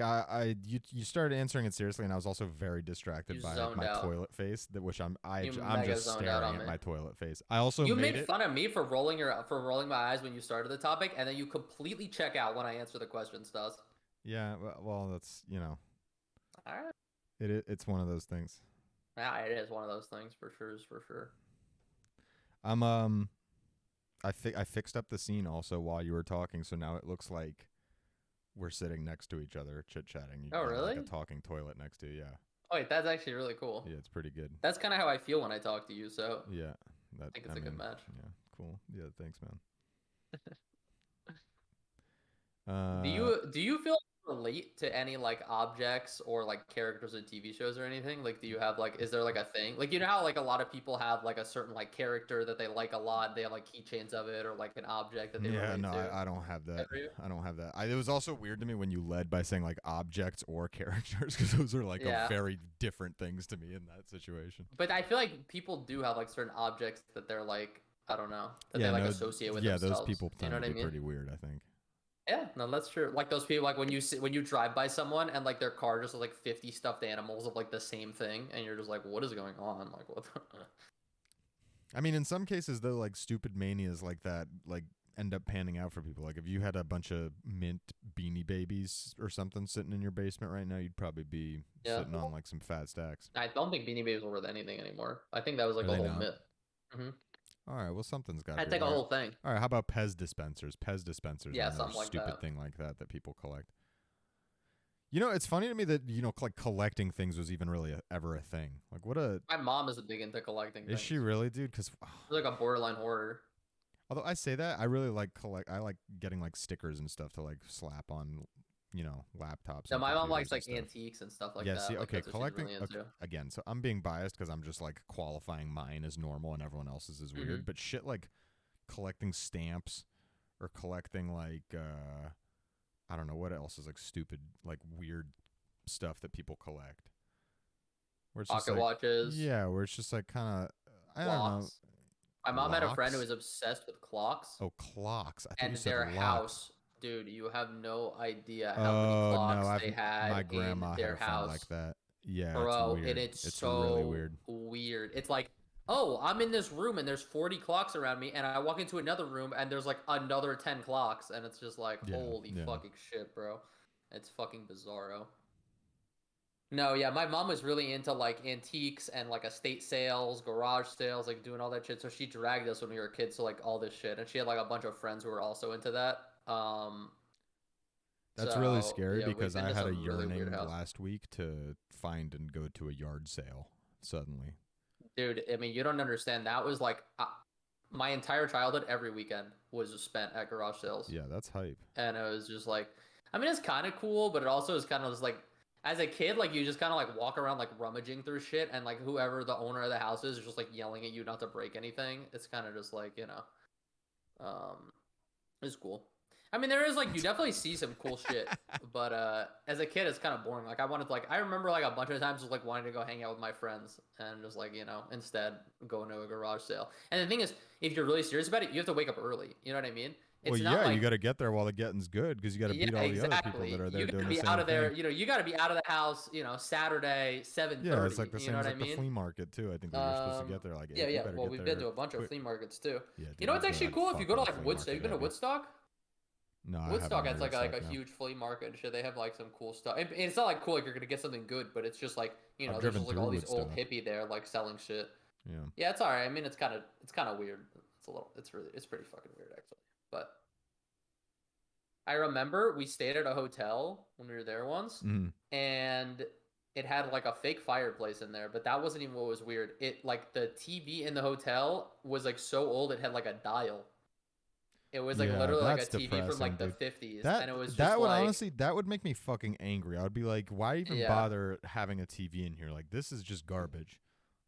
you started answering it seriously, and I was also very distracted you by zoned my out. toilet face, I'm You I'm mega just zoned out staring on at me. my toilet face. I also You made made it. fun of me for rolling my eyes when you started the topic, and then you completely check out when I answer the question, Stas. Yeah, well, that's All right. it's one of those things. Yeah, it is one of those things for sure. Is for sure. I'm I fixed up the scene also while you were talking, so now it looks like we're sitting next to each other, chit chatting. You Oh, got like a really? talking toilet next to you. Yeah, Oh, wait, that's actually really cool. yeah, it's pretty good. That's kind of how I feel when I talk to you, so Yeah, I think it's a good match. yeah, cool. Yeah, thanks, man. Do Uh, you feel relate to any like objects or like characters in TV shows or anything? Like, do you have like, is there like a thing? Like, you know how like a lot of people have like a certain like character that they like a lot, they have like keychains of it or like an object that they yeah, relate no, to. I don't have that. Ever you? I don't have that. It was also weird to me when you led by saying like objects or characters because those are like a Yeah, very different things to me in that situation. but I feel like people do have like certain objects that they're like, I don't know, that they Yeah, like no, associate with yeah, those themselves. people You tend know to what I be mean? pretty weird, I think. Yeah, no, that's true. Like those people, like when you see when you drive by someone and like their car just has like 50 stuffed animals of like the same thing, and you're just like, what is going on? Like what? I mean, in some cases though, like stupid manias like that, like end up panning out for people. Like if you had a bunch of mint Beanie Babies or something sitting in your basement right now, you'd probably be Yeah, sitting on like some fat stacks. I don't think Beanie Babies were worth anything anymore. I think that was like Are a they whole not? myth. Hmm. All right, well, something's got to I be. think a whole thing. All right. How about Pez dispensers? Pez dispensers are Yeah, another something like stupid that. thing like that people collect. It's funny to me that like collecting things was even really ever a thing. Like, what a My mom is big into collecting is she things. really, dude? Because She's like a borderline hoarder. although I say that, I really like I like getting like stickers and stuff to like slap on, laptops No, and my mom computers likes and like stuff. antiques and stuff like Yeah. that. See, Like okay, that's what she's collecting really into. again. So I'm being biased because I'm just like qualifying mine as normal and everyone else's is Hmm. weird. But shit, like collecting stamps or collecting like I don't know what else is like stupid, like weird stuff that people collect. Where it's just Pocket like, watches, yeah, where it's just like kind of, I don't know, clocks. My mom had a friend who locks. was obsessed with clocks. Oh, clocks. I thought you And said their locks. house, dude, you have no idea how many Oh no, clocks I've they my had in grandma had their a friend like house, that. Yeah, it's bro. And weird. it's It's really so weird. weird. It's like, oh, I'm in this room and there's 40 clocks around me, and I walk into another room and there's like another 10 clocks, and it's just like, Yeah, holy yeah. fucking shit, bro. It's fucking bizarro. No, yeah, my mom was really into like antiques and like estate sales, garage sales, like doing all that shit. So she dragged us when we were kids to like all this shit, and she had like a bunch of friends who were also into that. That's really So scary yeah, we've because been I to had a some really weird yearning houses. last week to find and go to a yard sale suddenly. Dude, I mean, you don't understand. That was like my entire childhood, every weekend was spent at garage sales. Yeah, that's hype. And it was just like, I mean, it's kind of cool, but it also is kind of just like, as a kid, like you just kind of like walk around like rummaging through shit, and like whoever the owner of the house is just like yelling at you not to break anything. It's kind of just like, um, it's cool. I mean, there is like you definitely see some cool shit, but as a kid, it's kind of boring. Like I wanted to like I remember like a bunch of times just like wanting to go hang out with my friends and just like instead going to a garage sale. And the thing is, if you're really serious about it, you have to wake up early. You know what I mean? Well, It's not yeah, you like got to get there while the getting's good because you got to yeah, beat all the other people that exactly. are You there got doing to the be out same of there. thing. You got to be out of the house. Saturday Yeah, it's 7:30. like the You same know as what I like the mean? flea market too. I think that you're supposed to get there like Yeah, 8. You yeah. better Well, get we've been there to a bunch of quick. flea markets too. Yeah, You dude, know we what's go to actually that cool? If you go to fucking like flea Woodstock, market you been to heavy. Woodstock? No, I haven't Woodstock has heard of like Woodstock. a No. huge flea market and shit. They have like some cool stuff. And it's not like cool like you're gonna get something good, but it's just like I've there's driven just like through all these old Woodstock. hippie there like selling shit. Yeah. Yeah, it's alright. I mean, it's kind of weird. It's pretty fucking weird actually. But I remember we stayed at a hotel when we were there once, Mm. and it had like a fake fireplace in there, but that wasn't even what was weird. It like the TV in the hotel was like so old it had like a dial. It was like Yeah, literally like a that's TV from depressing, like the dude. 50s, That and it was just that would like honestly that would make me fucking angry. I would be like, why even yeah, bother having a TV in here? Like this is just garbage.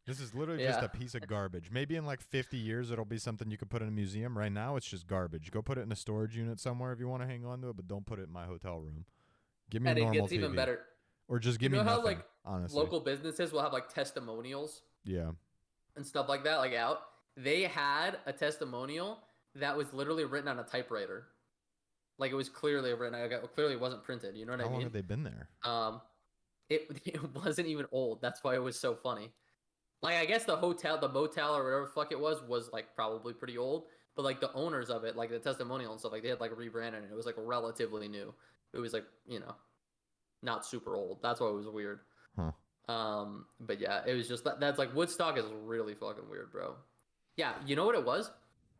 This is literally just a yeah. piece of garbage. Maybe in like 50 years it'll be something you could put in a museum. Right now it's just garbage. Go put it in a storage unit somewhere if you want to hang on to it, but don't put it in my hotel room. Give me a And it normal gets even TV. better. Or just You give me know how nothing, like honestly. local businesses will have like testimonials Yeah. and stuff like that, like out. They had a testimonial that was literally written on a typewriter. Like it was clearly written. Clearly, it wasn't printed. You know what How I long mean? have they been there? Um, it wasn't even old. That's why it was so funny. Like I guess the hotel, the motel, or whatever the fuck it was like probably pretty old. But like the owners of it, like the testimonial and stuff, like they had like rebranded it. It was like relatively new. It was like not super old. That's why it was weird. Huh. But yeah, it was just that's like Woodstock is really fucking weird, bro. Yeah, you know what it was?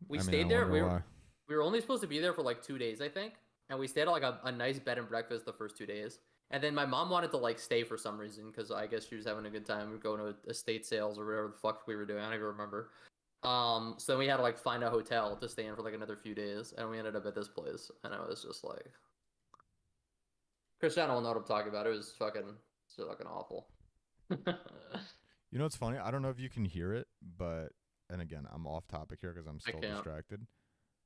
We I mean, I stayed there. wonder why. We were only supposed to be there for like 2 days, I think, and we stayed at like a nice bed and breakfast the first 2 days. And then my mom wanted to like stay for some reason because I guess she was having a good time. We were going to estate sales or whatever the fuck we were doing. I don't even remember. So then we had to like find a hotel to stay in for like another few days, and we ended up at this place, and I was just like, Cristiano will know what I'm talking about. It was fucking awful. You know what's funny? I don't know if you can hear it, but and again, I'm off topic here because I'm I still can't. distracted.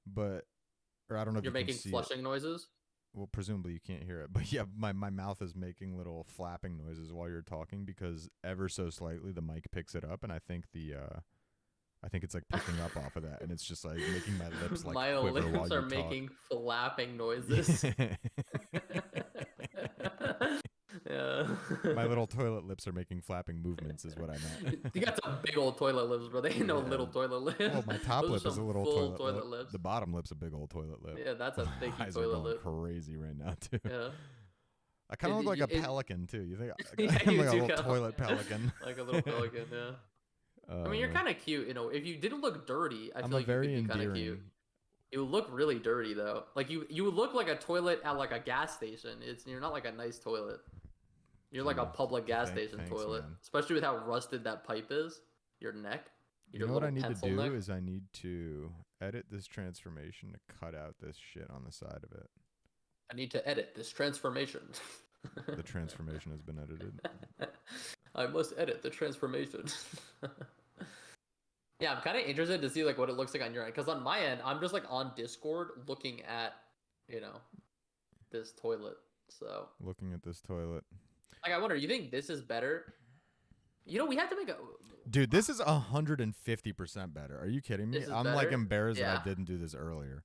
But or I don't know if You're you can making see it. flushing noises. Well, presumably you can't hear it, but yeah, my mouth is making little flapping noises while you're talking because ever so slightly the mic picks it up, and I think it's like picking up off of that, and it's just like making my lips like My quiver while lips you are talk. making flapping noises. Yeah. My little toilet lips are making flapping movements, is what I meant. You got some big old toilet lips, bro. They ain't no Yeah. little toilet lips. Well, my top Those lip are is a some little full toilet lip. lips. The bottom lip's a big old toilet lip. Yeah, that's a My thicky eyes are toilet going lip. crazy right now too. Yeah. I kind of look like a It- pelican too. You think Yeah, I'm you like a do little kinda- toilet pelican? like a little pelican, yeah. I mean, you're kind of cute, If you didn't look dirty, I I'm feel a like you very could be kind of cute. endearing. You look really dirty though. Like you look like a toilet at like a gas station. You're not like a nice toilet. You're like a Gee, public gas station thanks, toilet, man. especially with how rusted that pipe is. Your neck, You your know what I little need to pencil do neck. is I need to edit this transformation to cut out this shit on the side of it. I need to edit this transformation. The transformation has been edited. I must edit the transformation. Yeah, I'm kind of interested to see like what it looks like on your end, because on my end, I'm just like on Discord looking at, this toilet. So Looking at this toilet. like, I wonder, you think this is better? We have to make a. Dude, this is 150% better. Are you kidding me? This is I'm like better? embarrassed that Yeah. I didn't do this earlier.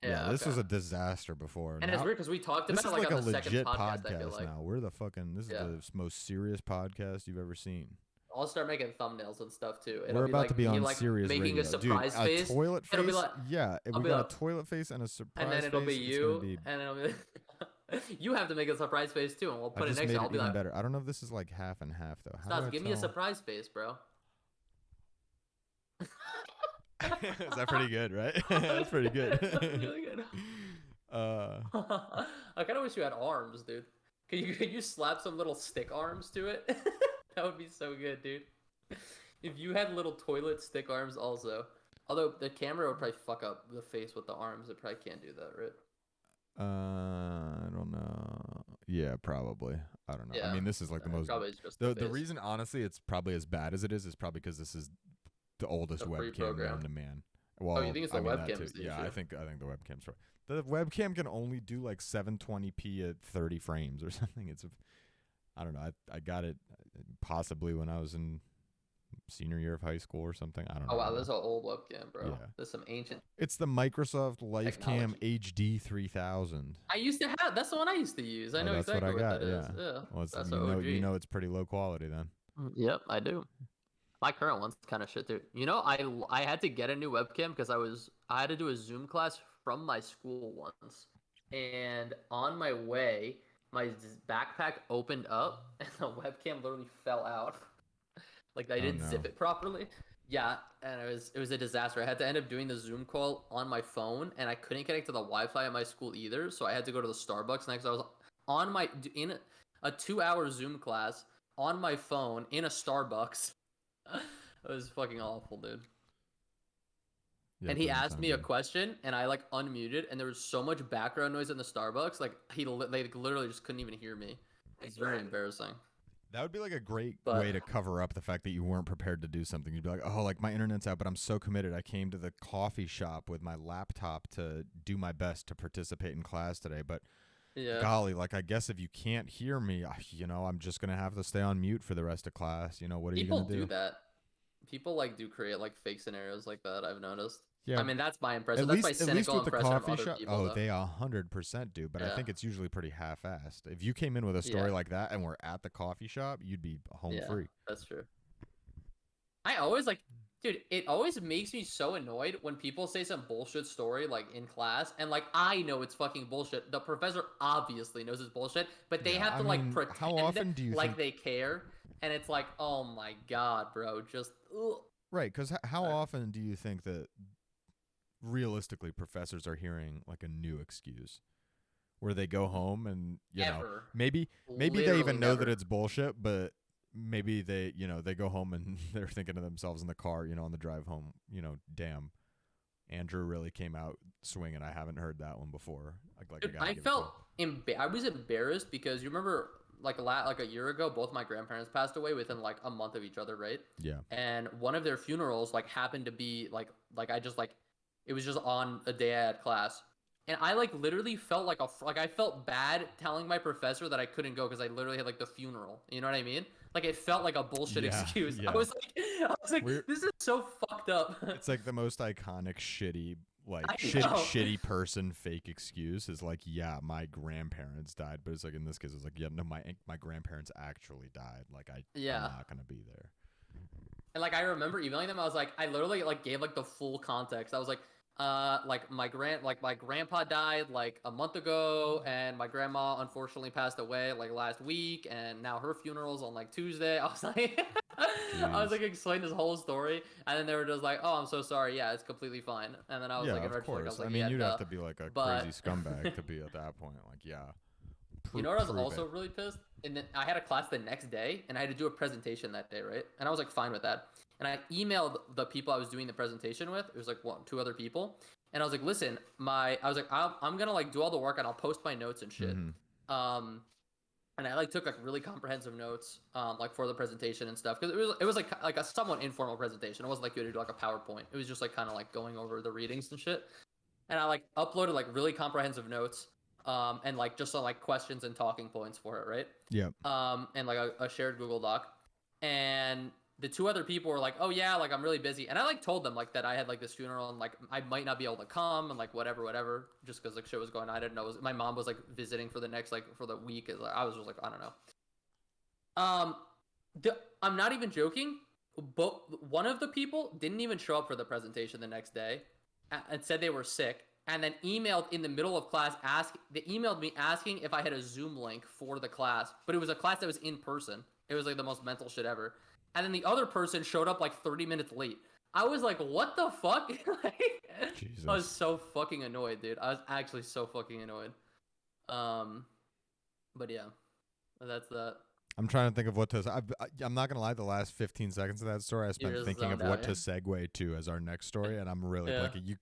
Yeah, This okay. was a disaster before. And it's weird because we talked This about is it like like on a the second legit podcast. I feel like now. We're the fucking. This is Yeah. the most serious podcast you've ever seen. I'll start making thumbnails and stuff too. We're about like to be me, on like, serious making radio. a surprise Dude, face. a toilet face. It'll be like, yeah, I'll we be got like- a toilet face and a surprise and then it'll face. be It's gonna you, be, and then it'll be. You have to make a surprise face too, and we'll I put it just next. made to I'll it be even like, better. I don't know if this is like half and half though. How Stas, do I give me a tell? surprise face, bro. Is that pretty good, right? That's pretty good. That's really good. I kind of wish you had arms, dude. Could you slap some little stick arms to it? That would be so good, dude. If you had little toilet stick arms, also. Although the camera would probably fuck up the face with the arms, it probably can't do that, right? I don't know. Yeah, probably. I don't know. Yeah. I mean, this is like the most. Probably is just The face. reason, honestly, it's probably as bad as it is probably because this is the oldest The webcam pre-programmed. known to man. Well, you think it's the I mean, that webcam too. is the Yeah, issue? I think the webcam's right. The webcam can only do like 720p at 30 frames or something. I don't know. I got it possibly when I was in senior year of high school or something. I don't know. Oh wow, this is an old webcam, bro. Yeah. This is some ancient. It's the Microsoft LifeCam Technology. HD 3000. I used to have. That's the one I used to use. I know that's exactly what I got. that is. Yeah. Yeah. Well, it's, That's you an know, OG. you know it's pretty low quality then. Yep, I do. My current one's kind of shit too. I had to get a new webcam because I had to do a Zoom class from my school once, and on my way, my backpack opened up, and the webcam literally fell out. Like I Oh didn't no. zip it properly. Yeah, and it was a disaster. I had to end up doing the Zoom call on my phone, and I couldn't connect to the Wi-Fi at my school either. So I had to go to the Starbucks next. I was on my in a 2-hour Zoom class on my phone in a Starbucks. It was fucking awful, dude. Yeah, And it he doesn't asked sound me a good. question, and I like unmuted, and there was so much background noise in the Starbucks, like they literally just couldn't even hear me. It's very embarrassing. That would be like a great way But to cover up the fact that you weren't prepared to do something. You'd be like, "Oh, like my internet's out, but I'm so committed. I came to the coffee shop with my laptop to do my best to participate in class today, but yeah, golly, like I guess if you can't hear me, I'm just going to have to stay on mute for the rest of class. What are you going people to do do?" that. People like do create like fake scenarios like that. I've noticed. Yeah, I mean, that's my At impression. That's my least, at least cynical with the impression of coffee other shop, people, oh, though. they 100% do. But I Yeah, think it's usually pretty half-assed. If you came in with a story yeah, like that and were at the coffee shop, you'd be home yeah. free. That's true. I always like, dude. It always makes me so annoyed when people say some bullshit story like in class, and like I know it's fucking bullshit. The professor obviously knows it's bullshit, but they Yeah, have I to like mean, how pretend often do you like think? they care, and it's like, oh my god, bro, just ugh. Right, because how Sorry. often do you think that realistically professors are hearing like a new excuse where they go home and Ever, maybe they literally even know that never. it's bullshit, but maybe they go home and they're thinking to themselves in the car, on the drive home, damn, Andrew really came out swinging. I haven't heard that one before. Like I Dude, got to I give it to him. felt I was embarrassed because you remember like a year ago, both my grandparents passed away within like a month of each other, right? Yeah. And one of their funerals like happened to be like I just like it was just on a day I had class, and I like literally felt like like I felt bad telling my professor that I couldn't go because I literally had like the funeral. You know what I mean? Like it felt like a bullshit Yeah, excuse. I yeah. was like, I was like, We're this is so fucked up. It's like the most iconic shitty like I shitty know. shitty person fake excuse is like, yeah, my grandparents died, but it's like in this case it's like, yeah, no, my grandparents actually died. Like I'm Yeah. not going to be there. And like I remember emailing them, I was like, I literally like gave like the full context. I was like my grandpa died like a month ago, and my grandma unfortunately passed away like last week, and now her funeral's on like Tuesday. I was like, I was Jeez. like explaining this whole story, and then they were just like, oh, I'm so sorry. Yeah, it's completely fine. And then I was Yeah, like, in of retrospect, I was course. I like, mean, yeah, you'd have duh. to be like a crazy But scumbag to be at that point. Like, yeah, you know what I was prove also it. really pissed? And then I had a class the next day, and I had to do a presentation that day, right? And I was like fine with that. And I emailed the people I was doing the presentation with. It was like two other people, and I was like, listen, I was like, I'm gonna like do all the work, and I'll post my notes and shit. Mhm. Um, and I like took like really comprehensive notes, like for the presentation and stuff, because it was like a somewhat informal presentation. It wasn't like you had to do like a PowerPoint. It was just like kind of like going over the readings and shit, and I like uploaded like really comprehensive notes, and like just some like questions and talking points for it, right? Yep. And like a shared Google Doc, and the two other people were like, "Oh yeah, like I'm really busy," and I like told them like that I had like this funeral and like I might not be able to come and like whatever, just because like shit was going on. I didn't know. My mom was like visiting for the next like for the week. I was just like, I don't know. Um, I'm not even joking. But one of the people didn't even show up for the presentation the next day, and said they were sick, and then emailed in the middle of class they emailed me asking if I had a Zoom link for the class, but it was a class that was in person. It was like the most mental shit ever. And then the other person showed up like 30 minutes late. I was like, what the fuck? Like, I was Jesus. so fucking annoyed, dude. I was actually so fucking annoyed. Um, but yeah, that's that. I'm trying to think of what to. I'm not gonna lie. The last 15 seconds of that story, I You're spent just thinking of zoned out, what to yeah. segue to as our next story, and I'm really Yeah. blanking.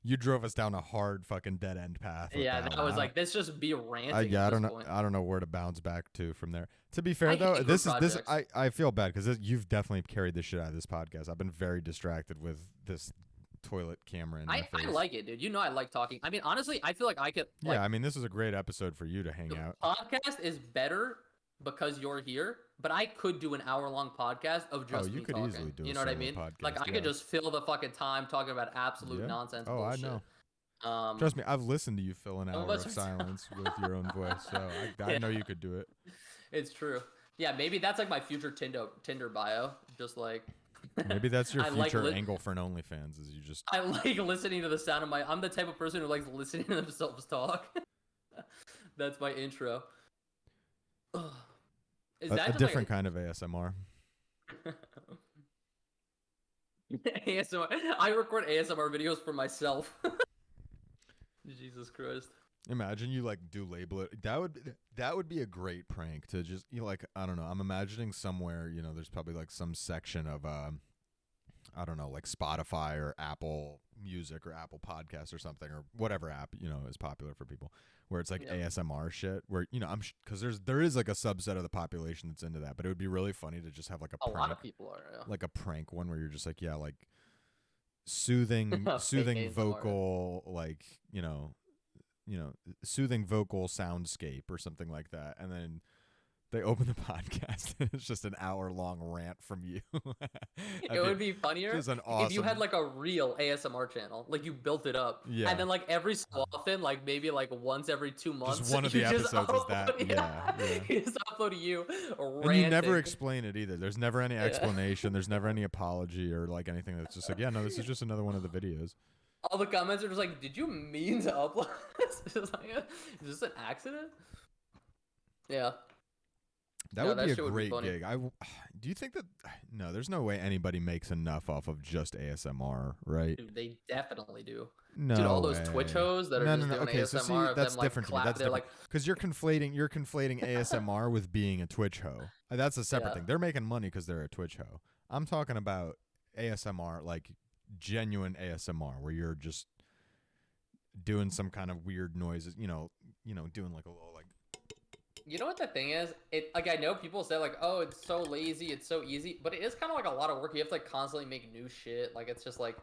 You drove us down a hard fucking dead end path with Yeah, that that one. was like this just be ranting Yeah, at I don't this know. point. I don't know where to bounce back to from there. To be fair I though, hate group this. projects. I feel bad because you've definitely carried the shit out of this podcast. I've been very distracted with this toilet camera in my I face. like it, dude. You know I like talking. I mean, honestly, I feel like I could Yeah, like I mean, this is a great episode for you to hang the out. podcast is better because you're here, but I could do an hour-long podcast of Oh, just you me could easily talking. do You a know what I solo mean? Like podcast. I could Yeah, just fill the fucking time talking about absolute yeah. nonsense Oh, I bullshit. know. Um, Trust me, I've listened to you fill an some of hour us of are silence with your own voice, so I yeah, know you could do it. it's true. Yeah, maybe that's like my future Tinder bio. Just like Maybe that's your I like future lit. angle for an OnlyFans. Is you just I like listening to the sound of my. I'm the type of person who likes listening to themselves talk. That's my intro. Is A that just different kind of ASMR. ASMR? I record ASMR videos for myself. Jesus Christ. Imagine you like do label it. That would be a great prank to just like I don't know. I'm imagining somewhere there's probably like some section of I don't know like Spotify or Apple Music or Apple Podcasts or something or whatever app is popular for people where it's like ASMR shit where I'm because there is like a subset of the population that's into that, but it would be really funny to just have like a prank, lot of people are like a prank one where you're just like like soothing ASMR. vocal like soothing vocal soundscape or something like that. And then they open the podcast and it's just an hour-long rant from you. It would be funnier if you had like a real ASMR channel, like you built it up. Yeah. And then like every so often, like maybe like once every 2 months, just one of the episodes is that. Yeah. You just upload you ranting. And you never explain it either. There's never any explanation. There's never any apology or like anything that's just like, no, this is just another one of the videos. All the comments are just like, did you mean to upload this? It's like, is this an accident? Yeah. That would be a great gig. Do you think that? No, there's no way anybody makes enough off of just ASMR, right? Dude, they definitely do. No, dude, all those Twitch hoes that are just doing okay, ASMR. So see, that's them, different to me. That's different because you're conflating ASMR with being a Twitch hoe. That's a separate thing. They're making money because they're a Twitch hoe. I'm talking about ASMR, like genuine ASMR, where you're just doing some kind of weird noises. Doing like a little like. You know what the thing is? I know people say like, oh, it's so lazy, it's so easy, but it is kind of like a lot of work. You have to like constantly make new shit. Like it's just like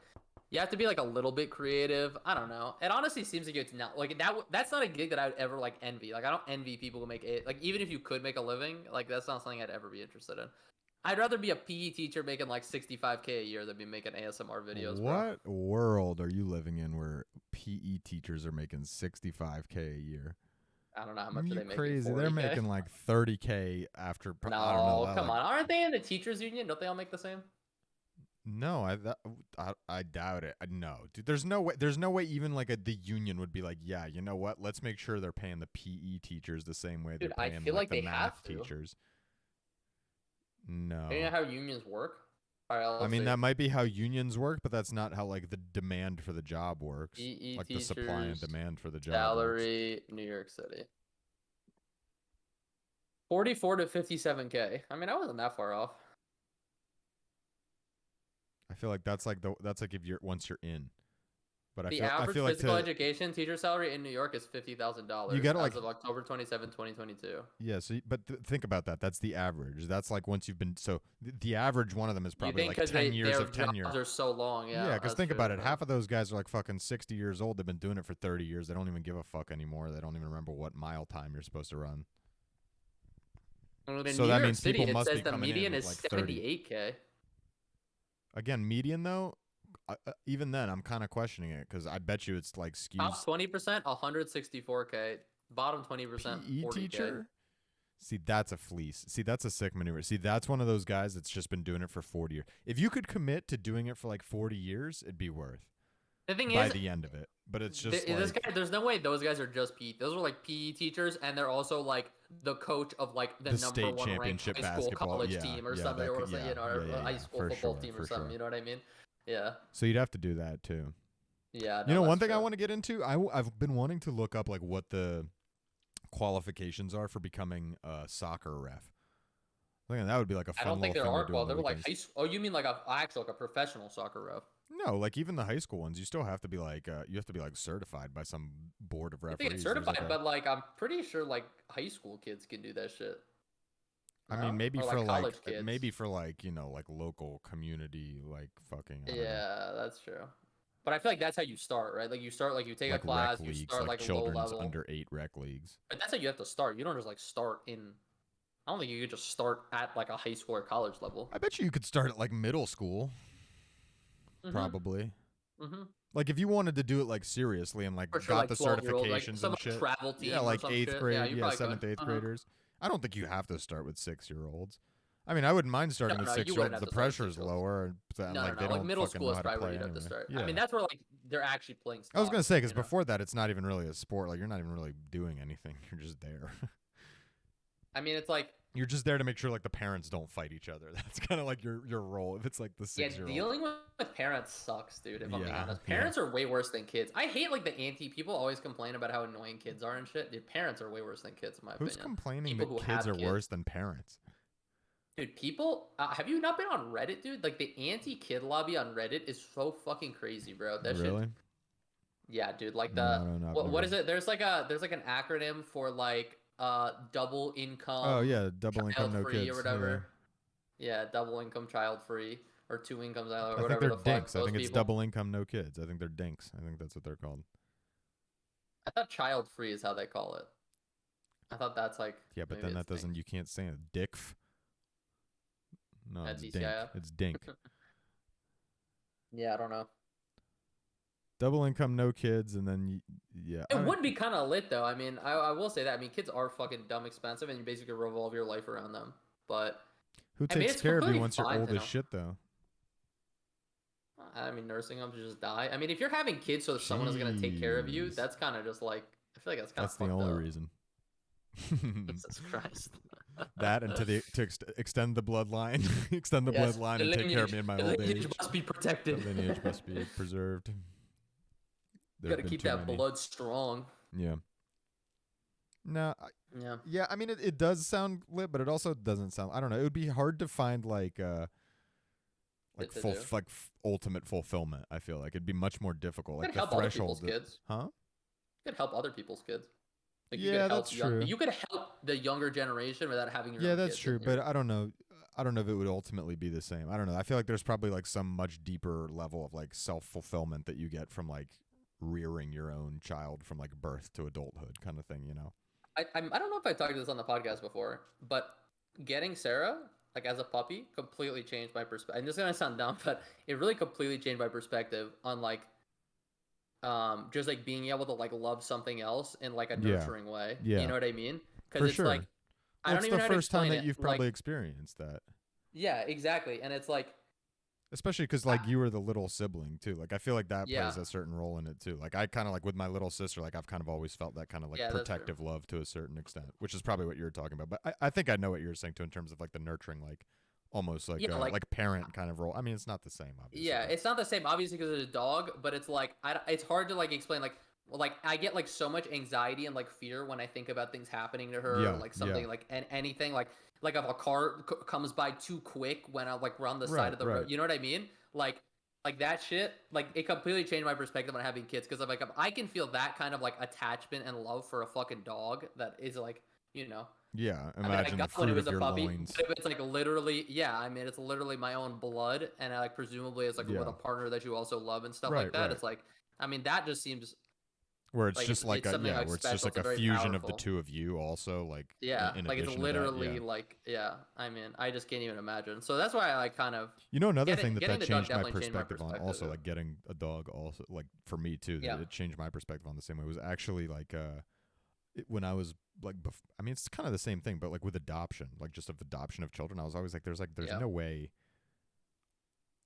you have to be like a little bit creative. I don't know. It honestly seems like it's not like that. That's not a gig that I would ever like envy. Like I don't envy people who make it. Like even if you could make a living, like that's not something I'd ever be interested in. I'd rather be a PE teacher making like $65K a year than be making ASMR videos. What world are you living in where PE teachers are making $65K a year? I don't know how much they make. Crazy. 40K? They're making like $30K after. No, I don't know, come on. Aren't they in the teachers union? Don't they all make the same? No, I doubt it. No, dude. There's no way. There's no way. Even like the union would be like, yeah, you know what? Let's make sure they're paying the PE teachers the same way they're paying I feel like the they math have to. teachers. No. Do you know how unions work? All right, I mean, that might be how unions work, but that's not how like the demand for the job works. PE like the supply and demand for the job. Salary, New York City. 44 to 57K. I mean, I wasn't that far off. I feel like that's like if you're once you're in. But the average physical education teacher salary in New York is $50,000. You get as of October 27, 2022. Yeah, so think about that. That's the average. That's like once you've been the average one of them is probably like 10 years of tenure. They're so long, yeah. Yeah, because think about it. Half of those guys are like fucking 60 years old. They've been doing it for 30 years. They don't even give a fuck anymore. They don't even remember what mile time you're supposed to run. Well, so that means people must be coming in. The median is like 78K. Again, median though. Even then, I'm kind of questioning it because I bet you it's like skews. Top 20%, 164K. Bottom 20%, PE 40K. teacher? See, that's a fleece. See, that's a sick maneuver. See, that's one of those guys that's just been doing it for 40 years. If you could commit to doing it for like 40 years, it'd be worth. The thing by the end of it, but it's just this guy. There's no way those guys are just PE. Those are like PE teachers, and they're also like the coach of like the number one ranked high school college team or something, or high school football team or something. You know what I mean? Yeah. So you'd have to do that too. Yeah. No, one thing I want to get into, I've been wanting to look up like what the qualifications are for becoming a soccer ref. I think that would be like a fun. I don't think there are. Well, they're like weekends. high school. Oh, you mean like a professional soccer ref? No, like even the high school ones, you still have to be like certified by some board of referees. I think it's certified, but like I'm pretty sure like high school kids can do that shit. I mean, maybe for like local community, like fucking. Yeah, that's true. But I feel like that's how you start, right? Like you start, like you take a class, you start like children's low level. under 8 rec leagues. But that's how you have to start. You don't just like start in. I don't think you could just start at like a high school or college level. I bet you could start at like middle school. Probably. Like if you wanted to do it like seriously and like got the certifications and shit. Travel team, yeah, like 8th grade, 7th, 8th could. graders. I don't think you have to start with 6-year-olds. I mean, I wouldn't mind starting with 6-year-olds. The pressure is lower. Like middle school is probably where you have to start. Yeah. I mean, that's where like they're actually playing I was gonna stocks. say because before that, it's not even really a sport. Like you're not even really doing anything. You're just there. I mean, it's like You're just there to make sure like the parents don't fight each other. That's kind of like your role. If it's like the 6-year-old. dealing with parents sucks, dude. If I'm being Yeah, honest, parents are way worse than kids. I hate like the people always complain about how annoying kids are and shit. Dude, parents are way worse than kids in my Who's opinion. complaining People that who kids have are worse than parents? Dude, people, have you not been on Reddit, dude? Like the anti-kid lobby on Reddit is so fucking crazy, bro. That shit. Really? Yeah, dude. Like No, I don't know. what is it? There's like an acronym for like double income. Oh yeah, double income, no free kids, or whatever. Yeah, double income, child free, or 2 incomes, or I whatever think they're the fuck. dinks. I Those think it's people. double income, no kids. I think they're dinks. I think that's what they're called. I thought child free is how they call it. I thought that's like. Yeah, but maybe then that it's doesn't. thing. You can't say it. Dickf. No, That's it's dink. DCIF? It's dink. Yeah, I don't know. Double income, no kids, and then yeah. It would be kind of lit though. I mean, I will say that. I mean, kids are fucking dumb expensive, and you basically revolve your life around them. But who I mean, takes it's care of you completely once you're fine old to as know. shit though? I mean, nursing homes just die. I mean, if you're having kids so someone is gonna take care of you, Jeez. that's kind of just like I feel like that's kind of That's the only reason. Jesus Christ. That and to extend the bloodline, extend the Yes, bloodline, the and take care of lineage- me in my the old lineage age. must be protected. The lineage must be preserved. Got to keep that blood strong. Yeah. No. Yeah. Yeah. I mean, it does sound lit, but it also doesn't sound. I don't know. It would be hard to find like ultimate fulfillment. I feel like it'd be much more difficult. Like Could the help other threshold. people's kids. Huh? Could help other people's kids. Like you Yeah, could help that's true. You could help the younger generation without having your Yeah, own that's kids true. in your- But I don't know. I don't know if it would ultimately be the same. I don't know. I feel like there's probably like some much deeper level of like self-fulfillment that you get from like rearing your own child from like birth to adulthood kind of thing, you know? I don't know if I talked to this on the podcast before, but getting Sarah like as a puppy completely changed my perspective. And this is gonna sound dumb, but it really completely changed my perspective on like just like being able to like love something else in like a nurturing way. Yeah. You know what I mean? For Because it's sure. like I don't It's even the know how to first time explain that it. you've probably experienced that. Yeah, exactly. And it's like Especially because like you were the little sibling too. Like I feel like that Yeah. plays a certain role in it too. Like I kind of like with my little sister, like I've kind of always felt that kind of like Yeah, that's protective love to a certain extent, which is probably what you're talking about. But I think I know what you're saying too in terms of like the nurturing, like almost like Yeah, like parent kind of role. I mean, it's not the same, obviously. Yeah, but- it's not the same, obviously, because it's a dog, but it's like it's hard to like explain. Like, well, like I get like so much anxiety and like fear when I think about things happening to her, Yeah, or, like something yeah. like anything like if a car comes by too quick when I like we're on the Right, side of the right. road. You know what I mean? Like that shit. Like it completely changed my perspective on having kids because I'm like I can feel that kind of like attachment and love for a fucking dog that is like Yeah, I mean, imagine I the got when it fruit was of a your puppy. loins. But if it's like literally, yeah, I mean, it's literally my own blood, and I like presumably it's like Yeah. with a partner that you also love and stuff Right, like that. right. It's like, I mean, that just seems Where it's like just like it's a something, like, where it's just special. like It's a very fusion of the powerful. two of you, also like Yeah, in like it's addition to that, literally yeah. like yeah. I mean, I just can't even imagine. So that's why I like kind of You know, another Getting- thing getting that the dog changed my definitely changed my perspective on, perspective, also yeah. like getting a dog, also like for me too, that Yeah. it changed my perspective on the same way. It was actually like when I was like, I mean, it's kind of the same thing, but like with adoption, like just of adoption of children, I was always like, there's Yeah. no way,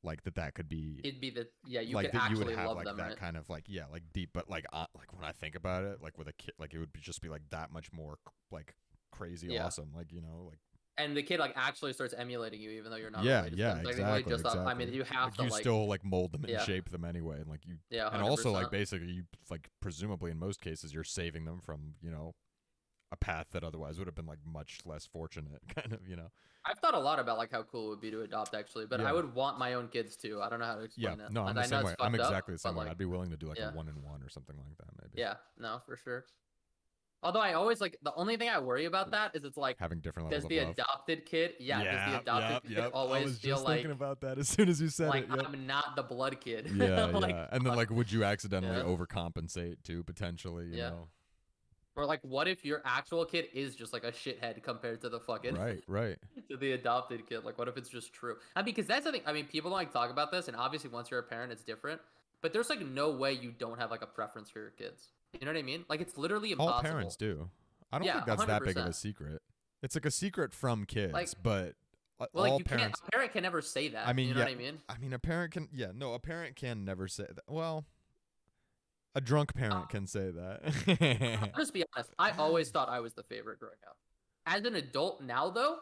like that could be it'd be the you like could that you actually would have love like them, that right? kind of like like deep, but like when I think about it, like with a kid, like it would just be like that much more like crazy Yeah. awesome, like like. And the kid like actually starts emulating you, even though you're not. Yeah, related to yeah, them. Technically, exactly. just I mean, you have to you like still like mold them and Yeah. shape them anyway, and like you, yeah, and also like 100%. basically you like presumably in most cases you're saving them from a path that otherwise would have been like much less fortunate, kind of I've thought a lot about like how cool it would be to adopt actually, but Yeah. I would want my own kids too. I don't know how to Yeah, explain it. no, I'm And the I know same it's way. I'm fucked up, exactly the same but, way. like, I'd be willing to do like yeah. a 1-in-1 or something like that, maybe. Yeah, no, for sure. Although I always like the only thing I worry about that is it's like Having different does levels the of love. adopted kid does the adopted kid I always was feel just like thinking about that as soon as you said like it. Yep. I'm not the blood kid? Yeah, Like, yeah. And then like, would you accidentally Yeah. overcompensate too, potentially? You Yeah. know? or like what if your actual kid is just like a shithead compared to the fucking Right, right. to the adopted kid? Like what if it's just true? I mean, because that's the thing. I mean, people don't like talk about this, and obviously once you're a parent, it's different. But there's like no way you don't have like a preference for your kids. You know what I mean? Like it's literally impossible. All parents do. I don't Yeah, think that's that big of a 100%. secret. It's like a secret from kids, Like- but Well, all like you parents. can't. A parent can never say that. I mean, you know yeah. what I mean? I mean, a parent can. Yeah, no, a parent can never say that. Well, A drunk Uh, parent can say that. I'll just be honest. I always thought I was the favorite growing up. As an adult now, though,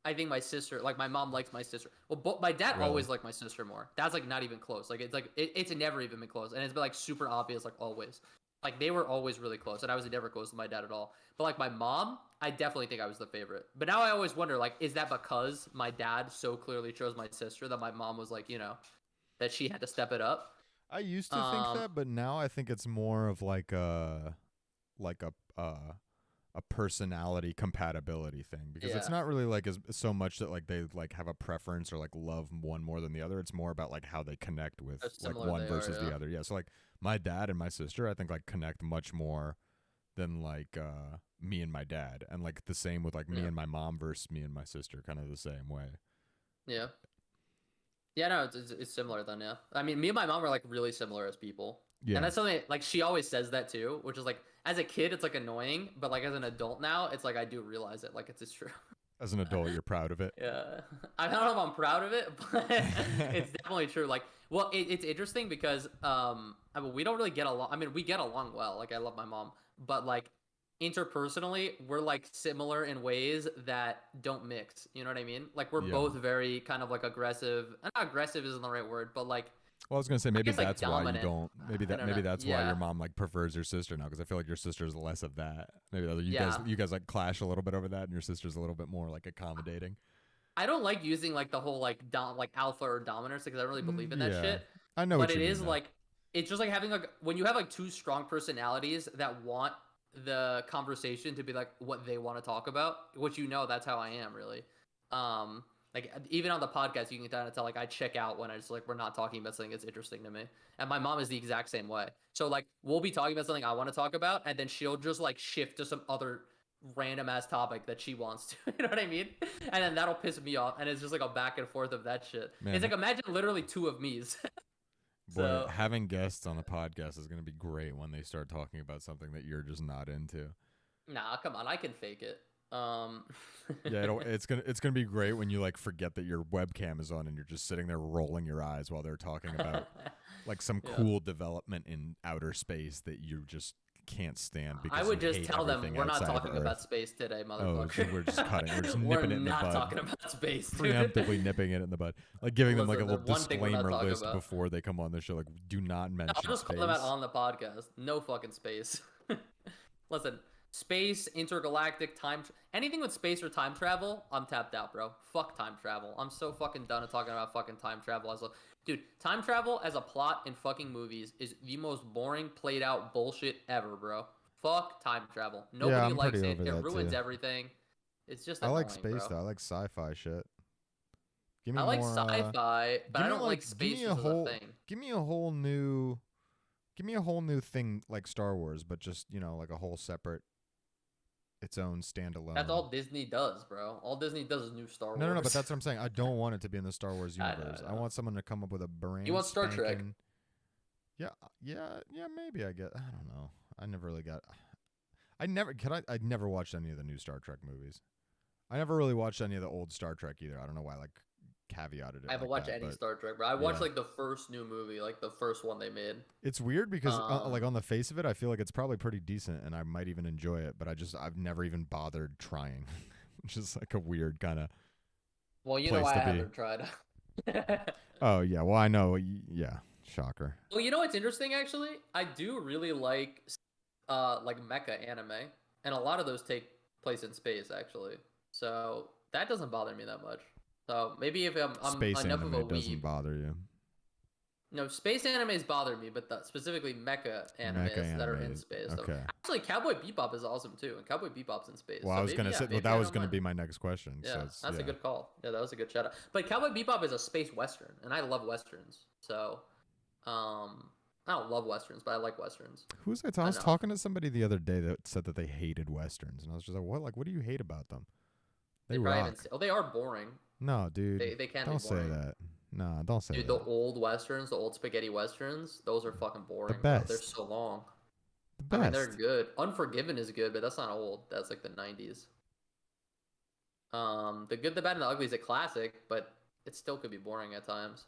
I think my sister, like my mom, likes my sister. Well, my dad Really? always liked my sister more. That's like not even close. It's never even been close, and it's been like super obvious, like always. Like they were always really close, and I was never close to my dad at all. But like my mom, I definitely think I was the favorite. But now I always wonder, like, is that because my dad so clearly chose my sister that my mom was like, that she had to step it up? I used to think Um, that, but now I think it's more of like a personality compatibility thing because it's yeah, not really like as so much that like they like have a preference or like love one more than the other. It's more about like how they connect how with like similar one they are. versus the Yeah, other. Yeah, so like my dad and my sister I think like connect much more than like me and my dad, and like the same with like me yeah, and my mom versus me and my sister, kind of the same way. yeah. Yeah, no, it's similar then, yeah. I mean, me and my mom are like really similar as people. And Yeah. that's something like she always says that too, which is like as a kid it's like annoying, but like as an adult now, it's like I do realize it, like it's true. As an adult, you're proud of it. Yeah. I don't know if I'm proud of it, but it's definitely true. Like, well, it's interesting because I mean, we don't really get along. I mean, we get along well. Like I love my mom, but like interpersonally, we're like similar in ways that don't mix. You know what I mean? Like we're Yeah. both very kind of like aggressive. Not aggressive isn't the right word, but like Well, I was gonna say I maybe guess like that's why you dominant. don't. I don't Maybe know. that's why your Yeah. mom like prefers your sister now, because I feel like your sister's less of that. Maybe Yeah. you guys like clash a little bit over that, and your sister's a little bit more like accommodating. I don't like using like the whole like alpha or dominance because I don't really believe in that Yeah, shit. I know But what you it mean is though. like it's just like having like when you have like two strong personalities that want the conversation to be like what they want to talk about, which that's how I am really. Um like even on the podcast you can kind of tell like I check out when it's like we're not talking about something that's interesting to me. And my mom is the exact same way. So like we'll be talking about something I want to talk about and then she'll just like shift to some other random ass topic that she wants to. You know what I mean? And then that'll piss me off, and it's just like a back and forth of that shit. It's Man, like imagine literally two of me's. boy, So having guests on the podcast is gonna be great when they start talking about something that you're just not into. nah, come on, I can fake it. Yeah, it's gonna be great when you like forget that your webcam is on and you're just sitting there rolling your eyes while they're talking about like some Yeah. cool development in outer space that you just can't stand I because you would just hate tell them everything we're not outside of talking about Earth. space today, Oh, so motherfucker. we're just cutting. We're just We're nipping it in the not bud, talking about space, dude. preemptively nipping it in the bud, like giving them like a Listen, little there's one thing we're not disclaimer talking list about. before they come on the show. Like, do not No, I'll mention just call them out space. on the podcast. No fucking space. Listen, space, intergalactic, anything with space or time travel, I'm tapped out, bro. Fuck time travel. I'm so fucking done with talking about fucking time travel dude, time travel as a plot in fucking movies is the most boring, played out bullshit ever, bro. Fuck time travel. Yeah, Nobody I'm likes pretty it. over It that ruins too. everything. It's just I like annoying, space bro. though. I like sci-fi shit. Give me I like more. sci-fi, but I don't like space just as a thing. Give me a whole new give me a whole new thing like Star Wars, but just like a whole separate, its own That's standalone. all Disney does, bro. All Disney does is new Star No, no, no. But Wars. that's what I'm saying. I don't want it to be in the Star Wars I know, universe. I I know. want someone to come up with a You brand want Star Trek? spanking. Yeah, yeah. Maybe I get. I don't know. I never really got. I never. Can I? I never watched any of the new Star Trek movies. I never really watched any of the old Star Trek either. I don't know why. Like caveated I it haven't like watched that, any but Star Trek, but I watched yeah. like the first new movie, like the first one they made. It's weird because like Um, on the face of it, I feel like it's probably pretty decent, and I might even enjoy it. But I've never even bothered trying, which is like a weird kind of well, you know place I to be. haven't tried. Oh yeah, well I know. Yeah, shocker. Well, you know what's interesting actually? I do really like mecha anime, and a lot of those take place in space actually. So that doesn't bother me that much. So maybe if I'm Space enough of a anime doesn't weeb. bother you. No, space animes bother me, but specifically mecha Mecha animes that are in anime. space. So Okay. actually, Cowboy Bebop is awesome too, and Cowboy Bebop's in space. Well, I So was maybe gonna yeah, say. Well, maybe that I was don't gonna mind. be my next question. So Yeah, it's that's a yeah. good call. Yeah, that was a good shout out. But Cowboy Bebop is a space western, and I love westerns. So, I don't love westerns, but I like westerns I was enough. talking to somebody the other day that said that they hated westerns, and I was just like, what? Like, what do you hate about them? They They probably haven't. rock. Oh, they are boring. No, dude. They can be Don't say boring. that. No, don't say Dude, the that. old westerns, the old spaghetti westerns, those are fucking The boring, bro. They're best. so long. The I mean, they're best. good. Unforgiven is good, but that's not old. That's like the 90s. The Good, the Bad, and the Ugly is a classic, but it still could be boring at times.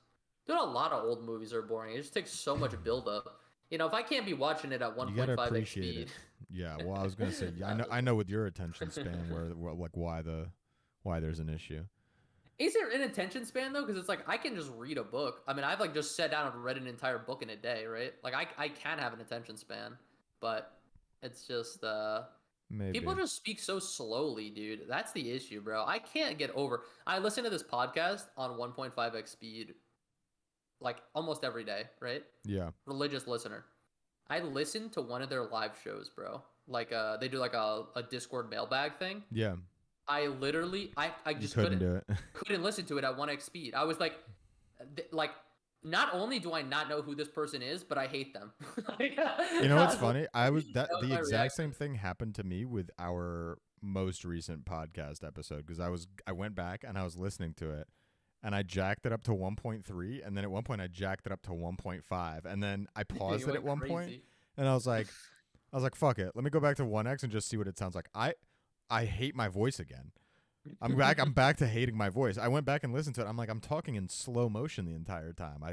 Dude, a lot of old movies are boring. It just takes so much build up. if I can't be watching it at You gotta 1.5x appreciate speed, it. Yeah. Well, I was gonna say, yeah, I know with your attention span where like why there's an issue. is there an attention span though? Because it's like I can just read a book. I mean, I've like just sat down and read an entire book in a day, right? Like I can have an attention span, but it's just people Maybe. just speak so slowly, dude. That's the issue, bro. I can't get over. I listen to this podcast on 1.5x speed like almost every day, right? Yeah. Religious listener. I listened to one of their live shows, bro. Like they do like a Discord mailbag thing. Yeah. I literally I You just couldn't do it. couldn't listen to it at 1x speed. I was like not only do I not know who this person is, but I hate them. You know what's funny? I was That was the my exact reaction. same thing happened to me with our most recent podcast episode because I went back and I was listening to it and I jacked it up to 1.3 and then at one point I jacked it up to 1.5 and then I paused You it at went one point crazy. and I was like fuck it. Let me go back to 1x and just see what it sounds like. I hate my voice again. I'm back to hating my voice. I went back and listened to it. I'm like I'm talking in slow motion the entire time. Yeah.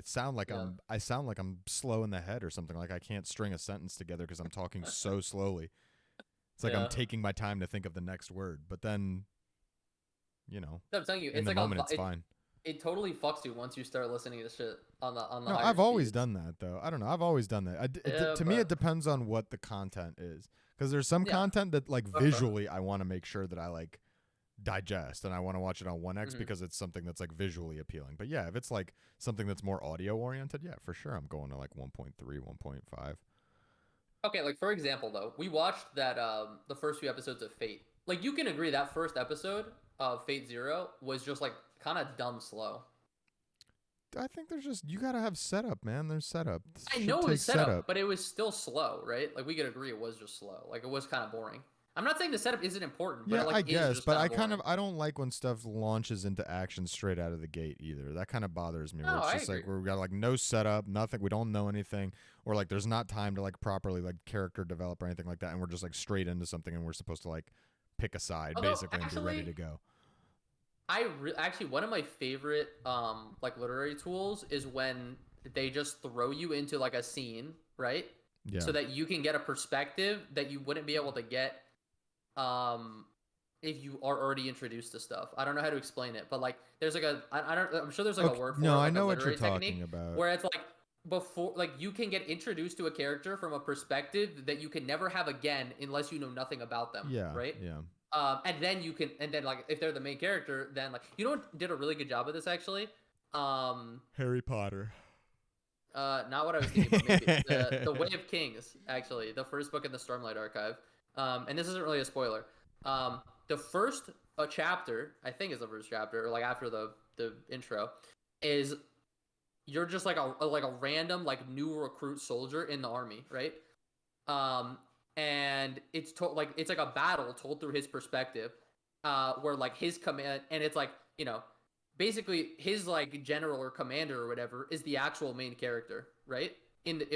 I sound like I'm slow in the head or something. Like I can't string a sentence together because I'm talking so slowly. It's like I'm Yeah. taking my time to think of the next word. But then, you know, I'm telling you, in it's the like moment it's fine. it totally fucks you once you start listening to shit on the No, higher I've always speeds. done that though. I don't know. I've always done that. Yeah, To me, it but depends on what the content is. Because there's some yeah. content that like Okay. visually I want to make sure that I like digest and I want to watch it on 1x hmm because it's something that's like visually appealing. But yeah, if it's like something that's more audio oriented, yeah, for sure I'm going to like 1.3, 1.5. Okay, like for example though, we watched that the first few episodes of Fate. Like you can agree that first episode of Fate Zero was just like kind of dumb slow. I think there's just you got to have setup, man. There's setup. This I shit know it was takes setup, setup. but it was still slow, right? Like we could agree it was just slow. Like it was kind of boring. I'm not saying the setup isn't important, but Yeah, it like I is guess, just but kind of boring. I don't like when stuff launches into action straight out of the gate either. That kind of bothers me where No, it's I just like agree. where we got like no setup, nothing, we don't know anything, or like there's not time to like properly like character develop or anything like that, and we're just like straight into something and we're supposed to like pick a side Although basically and be ready to actually, go. actually one of my favorite like literary tools is when they just throw you into like a scene, right? Yeah. So that you can get a perspective that you wouldn't be able to get um if you are already introduced to stuff. I don't know how to explain it, but like there's like I don't I'm sure there's like a Okay. word for No, it, I like a know what you're literary talking technique about. where it's like before like you can get introduced to a character from a perspective that you can never have again unless you know nothing about them, Yeah. right? Yeah. And then you can and then like if they're the main character, then like you know what did a really good job of this actually? Um Harry Potter. not what I was thinking, but maybe the Way of Kings, actually, the first book in the Stormlight Archive. And this isn't really a spoiler. The first chapter, I think is the first chapter, or like after the intro, is you're just like a random like new recruit soldier in the army, right? Um, and it's like it's like a battle told through his perspective, where like his command, and it's like basically his like general or commander or whatever is the actual main character, right?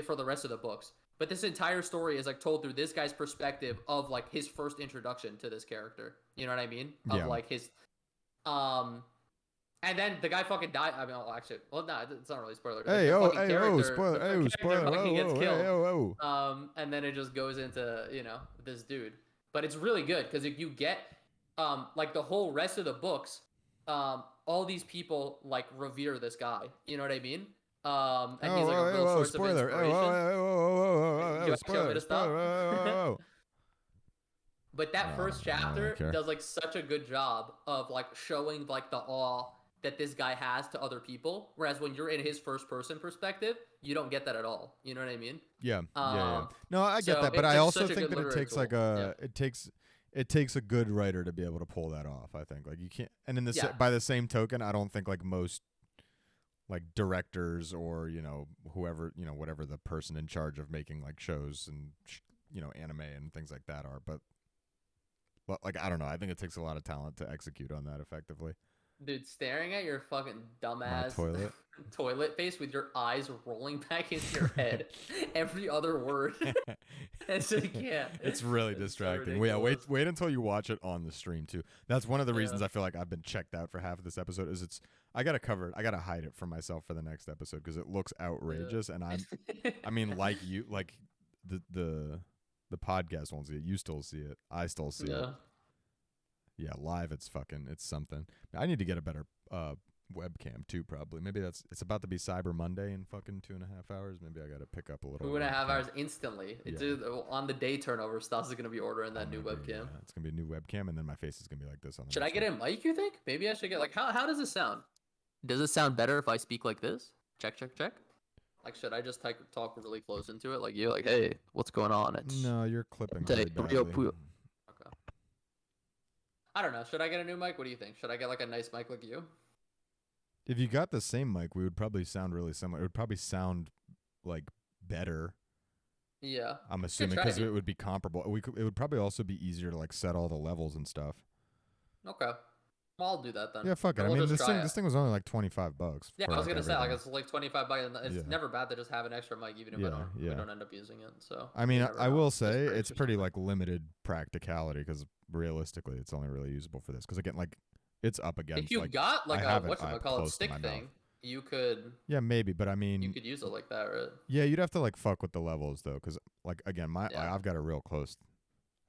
For the rest of the books. But this entire story is like told through this guy's perspective of like his first introduction to this character. You know what I mean? Of Yeah. like his um and then the guy fucking died. I mean, well, actually, well, no, it's not really a spoiler. Hey, Fucking spoiler, the oh, character spoiler, fucking gets killed. oh. And then it just goes into this dude. But it's really good because if you get like the whole rest of the books, all these people like revere this guy. You know what I mean? And he's like a real source of Spoiler, inspiration. You actually want me spoiler, to spoiler, stop? oh. But that first I don't chapter care. does like such a good job of like showing like the awe that this guy has to other people. Whereas when you're in his first person perspective, you don't get that at all. You know what I mean? Yeah. No, I get So that, but it's I like also such a think good that literary tool. Yeah. it takes a good writer to be able to pull that off. I think like you can't, and in Yeah. by the same token, I don't think like most like directors or whoever whatever the person in charge of making like shows and anime and things like that are, but like I don't know, I think it takes a lot of talent to execute on that effectively. Dude, staring at your fucking My dumbass toilet. toilet face with your eyes rolling back into your head every other word. And so you can't. It's really It's so distracting. Well, yeah, ridiculous. wait until you watch it on the stream too. That's one of the Yeah. reasons I feel like I've been checked out for half of this episode. Is it's I gotta cover it. I gotta hide it from myself for the next episode because it looks outrageous. And I mean, like you, like the podcast won't see it. You still see it. I still see it. Yeah. Yeah, live it's something. I need to get a better webcam too. Probably maybe it's about to be Cyber Monday in fucking 2.5 hours. Maybe I gotta pick up a little. 2.5 webcam. hours instantly. It's Yeah. on the day turnover. Stas is gonna be ordering that new webcam. Yeah, it's gonna be a new webcam, and then my face is gonna be like this on the. Should I next get one. a mic? You think? Maybe I should get like how does it sound? Does it sound better if I speak like this? Check, check, check. Like, should I just talk really close into it? Like you, like, hey, what's going on? It's No, you're clipping Hey, really real badly. okay. I don't know. Should I get a new mic? What do you think? Should I get like a nice mic like you? If you got the same mic, we would probably sound really similar. It would probably sound like better. Yeah. I'm assuming because it would be comparable. It would probably also be easier to like set all the levels and stuff. Okay. Well, I'll do that then. Yeah, fuck it. Or I we'll mean, just try this thing was only like $25. Yeah, for, I was gonna say like everything. it's like 25 bucks, and it's Yeah. never bad to just have an extra mic, even if we don't end up using it. So I mean, you never I know. will Just say breaks it's or pretty something. like limited practicality because realistically, it's only really usable for this. Because again, like it's up against. If you like, got like I a have it whatchamacallit close to stick my thing, mouth. you could Yeah, maybe, but I mean, use it like that, right? yeah, you'd have to like fuck with the levels though, because like again, Yeah. I've got a real close.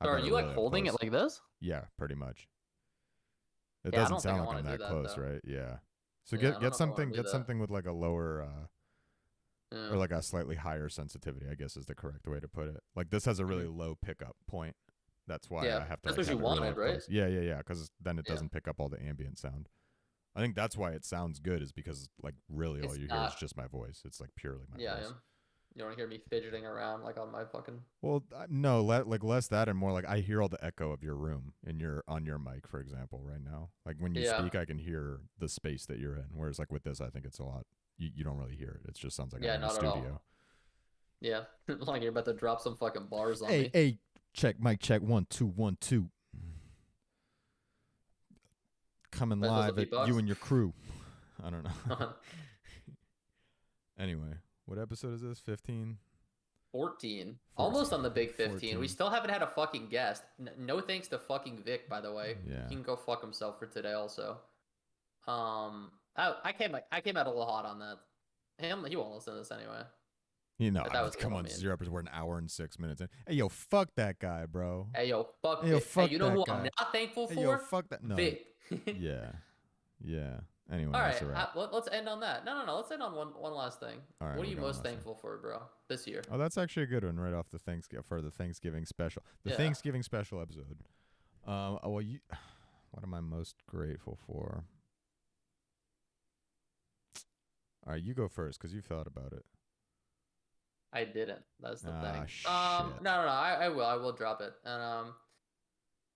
So are you like holding it like this? Yeah, pretty much. It Yeah, I doesn't don't think sound I like wanna I'm do that that, close, though. right? Yeah. So Yeah, I don't know get if I wanna do that. something with like a lower Yeah. or like a slightly higher sensitivity, I guess is the correct way to put it. Like this has a really low pickup point. That's why Yeah, I have to that's like what you have it really wanted, right? close. Yeah, because then it Yeah. doesn't pick up all the ambient sound. I think that's why it sounds good is because like really all It's you hear is not- just my voice. It's like purely my Yeah, voice. yeah. You don't hear me fidgeting around like on my fucking. Well, no, like less that and more like I hear all the echo of your room on your mic, for example, right now. Like when you Yeah. speak, I can hear the space that you're in. Whereas like with this, I think it's a lot. You don't really hear it. It just sounds like Yeah, I'm in a not at all. studio. Yeah, like you're about to drop some fucking bars on me. Hey, check, mic check, 1 2 1 2. Coming Am I supposed live to at beatbox? you and your crew. I don't know. Anyway, what episode is this? 15. 14. Almost on the big 15. 14. We still haven't had a fucking guest. No thanks to fucking Vic, by the way. Yeah. He can go fuck himself for today also. I came out a little hot on that. He won't listen to this anyway. You know, That was come what I on, mean. 0 episodes. We're an hour and 6 minutes in. Hey, yo, fuck that guy, bro. Hey yo, fuck Hey, yo, Vic. fuck Hey, you know that who guy. I'm not thankful Hey, for? yo, fuck that. No. Vic. Yeah. Anyway, All that's right, a wrap. let's end on that. No. Let's end on one last thing. All right, What are we're you going most last thing. thankful for, bro, this year? Oh, that's actually a good one right off the Thanksgiving special. The Yeah. Thanksgiving special episode. What am I most grateful for? All right, you go first because you thought about it. I didn't. That's the thing. Shit. No. I will drop it. And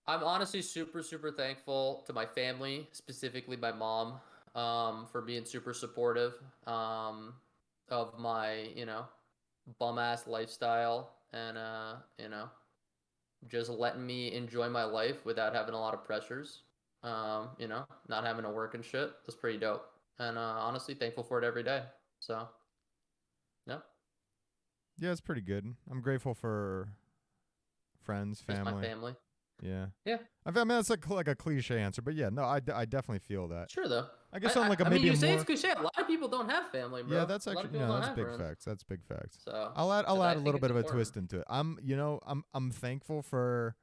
I'm honestly super thankful to my family, specifically my mom, for being super supportive, of my, bum ass lifestyle and just letting me enjoy my life without having a lot of pressures. Not having to work and shit. That's pretty dope. And honestly, thankful for it every day. So, yeah. Yeah, it's pretty good. I'm grateful for friends, Just my family. family. Yeah. Yeah. I mean, that's like a cliche answer, but yeah, no, I definitely feel that. Sure, though. I guess on like I mean, you say more. it's cliche. A lot of people don't have family, bro. Yeah, that's a lot of actually people don't that's have big friends. facts. That's big facts. So I'll add I a think little bit it's of a important. twist into it. I'm thankful for.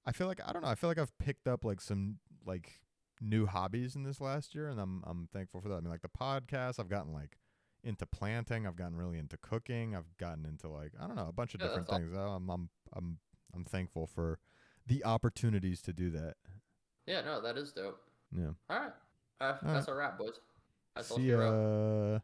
I feel like I don't know. I feel like I've picked up like some like new hobbies in this last year, and I'm thankful for that. I mean, like the podcast, I've gotten like into planting. I've gotten really into cooking. I've gotten into like I don't know a bunch of different that's things. I'm thankful for the opportunities to do that. Yeah, no, that is dope. Yeah. All right. That's a wrap, boys. That's all See she wrote. ya.